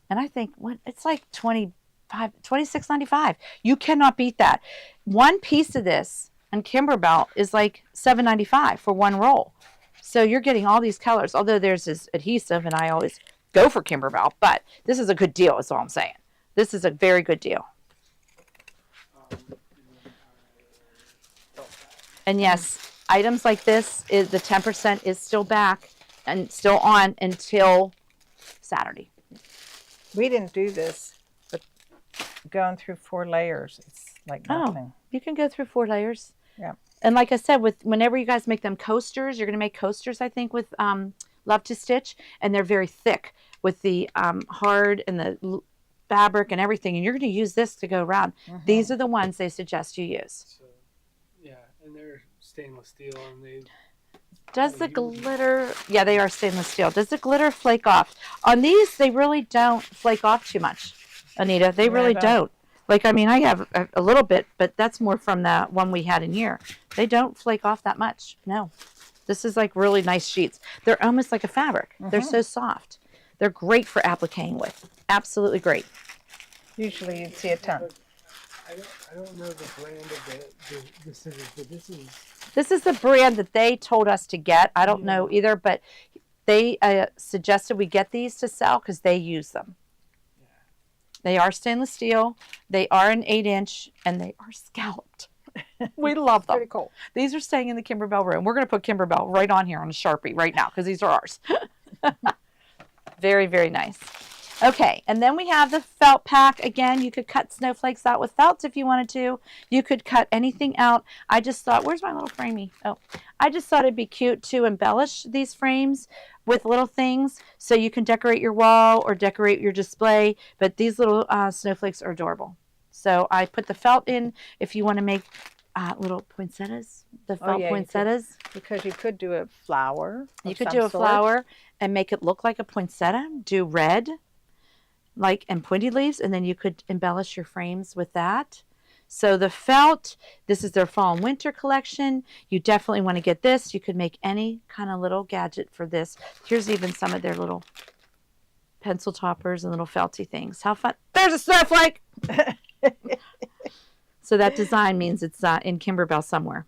Speaker 1: and I think it's like $26.95. You cannot beat that. One piece of this and Kimberbell is like $7.95 for one roll. So you're getting all these colors, although there's this adhesive, and I always go for Kimberbell, but this is a good deal is all I'm saying. This is a very good deal. And yes, items like this, the 10% is still back and still on until Saturday.
Speaker 3: We didn't do this, but going through 4 layers, it's like nothing.
Speaker 1: You can go through 4 layers.
Speaker 3: Yeah.
Speaker 1: And like I said, whenever you guys make them coasters, you're going to make coasters, I think, with Love to Stitch, and they're very thick with the hard and the fabric and everything, and you're going to use this to go around. These are the ones they suggest you use.
Speaker 4: So, yeah, and they're stainless steel, and they.
Speaker 1: Does the glitter? Yeah, they are stainless steel. Does the glitter flake off? On these, they really don't flake off too much, Anita. They really don't. Like, I mean, I have a little bit, but that's more from the one we had in here. They don't flake off that much. No. This is like really nice sheets. They're almost like a fabric. They're so soft. They're great for appliquing with. Absolutely great.
Speaker 3: Usually you'd see a ton.
Speaker 4: I don't know the brand of the scissors, but
Speaker 1: This is the brand that they told us to get. I don't know either, but they suggested we get these to sell because they use them. They are stainless steel. They are an 8-inch, and they are scalloped. We love them.
Speaker 3: Pretty cool.
Speaker 1: These are staying in the Kimberbell room. We're going to put Kimberbell right on here on a Sharpie right now because these are ours. Very, very nice. Okay, and then we have the felt pack. Again, you could cut snowflakes out with felt if you wanted to. You could cut anything out. I just thought, where's my little framey? Oh, I just thought it'd be cute to embellish these frames with little things so you can decorate your wall or decorate your display. But these little snowflakes are adorable. So I put the felt in if you want to make little poinsettias, the felt poinsettias.
Speaker 3: Because you could do a flower.
Speaker 1: You could do a flower and make it look like a poinsettia. Do red, and pointy leaves, and then you could embellish your frames with that. So the felt, this is their fall and winter collection. You definitely want to get this. You could make any kind of little gadget for this. Here's even some of their little pencil toppers and little felty things. How fun. There's a snowflake! So that design means it's in Kimberbell somewhere.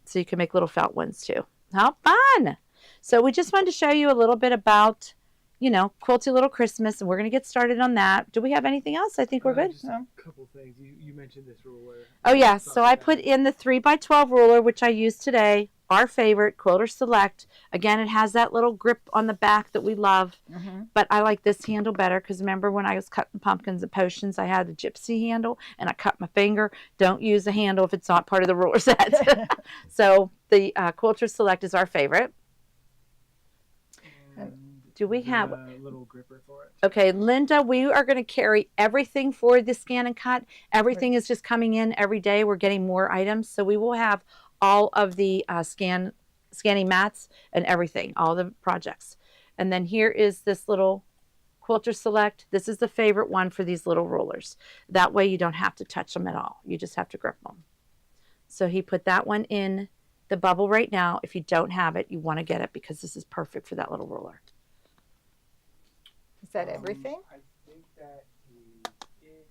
Speaker 1: So you can make little felt ones too. How fun! So we just wanted to show you a little bit about, Quilty Little Christmas, and we're going to get started on that. Do we have anything else? I think we're good.
Speaker 4: Just a couple things. You mentioned this ruler.
Speaker 1: Oh, yeah. So I put in the 3x12 ruler, which I used today. Our favorite, Quilter Select. Again, it has that little grip on the back that we love. But I like this handle better because remember when I was cutting pumpkins and potions, I had the gypsy handle and I cut my finger. Don't use the handle if it's not part of the ruler set. So the Quilter Select is our favorite. Do we have
Speaker 4: a little gripper for it?
Speaker 1: Okay, Linda, we are going to carry everything for the scan and cut. Everything is just coming in every day. We're getting more items. So we will have all of the scanning mats and everything, all the projects. And then here is this little Quilter Select. This is the favorite one for these little rulers. That way you don't have to touch them at all. You just have to grip them. So he put that one in the bubble right now. If you don't have it, you want to get it because this is perfect for that little ruler.
Speaker 3: Is that everything?
Speaker 4: I think that is.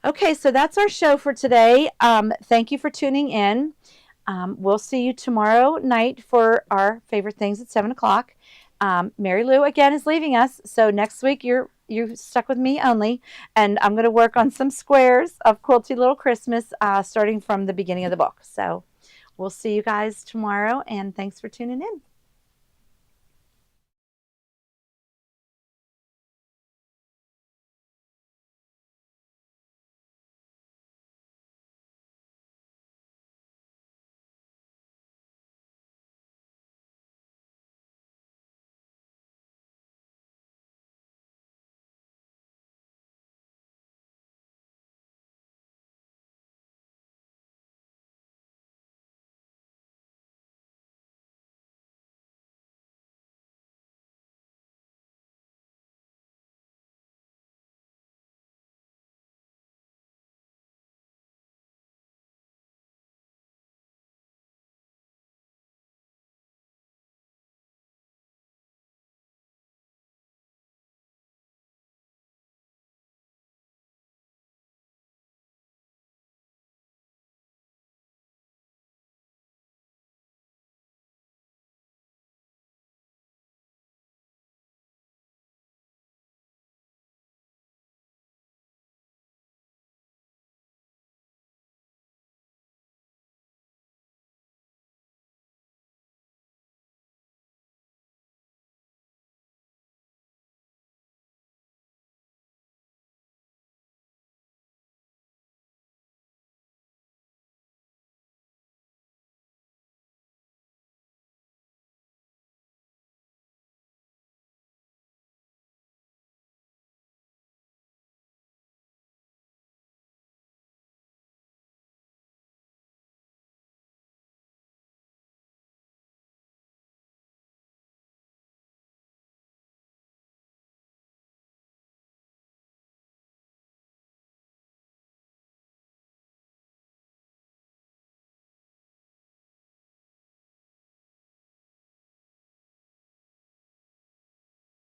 Speaker 1: Okay, so that's our show for today. Thank you for tuning in. We'll see you tomorrow night for our favorite things at 7 o'clock. Mary Lou, again, is leaving us. So next week, you're stuck with me only. And I'm going to work on some squares of Quilty Little Christmas starting from the beginning of the book. So we'll see you guys tomorrow. And thanks for tuning in.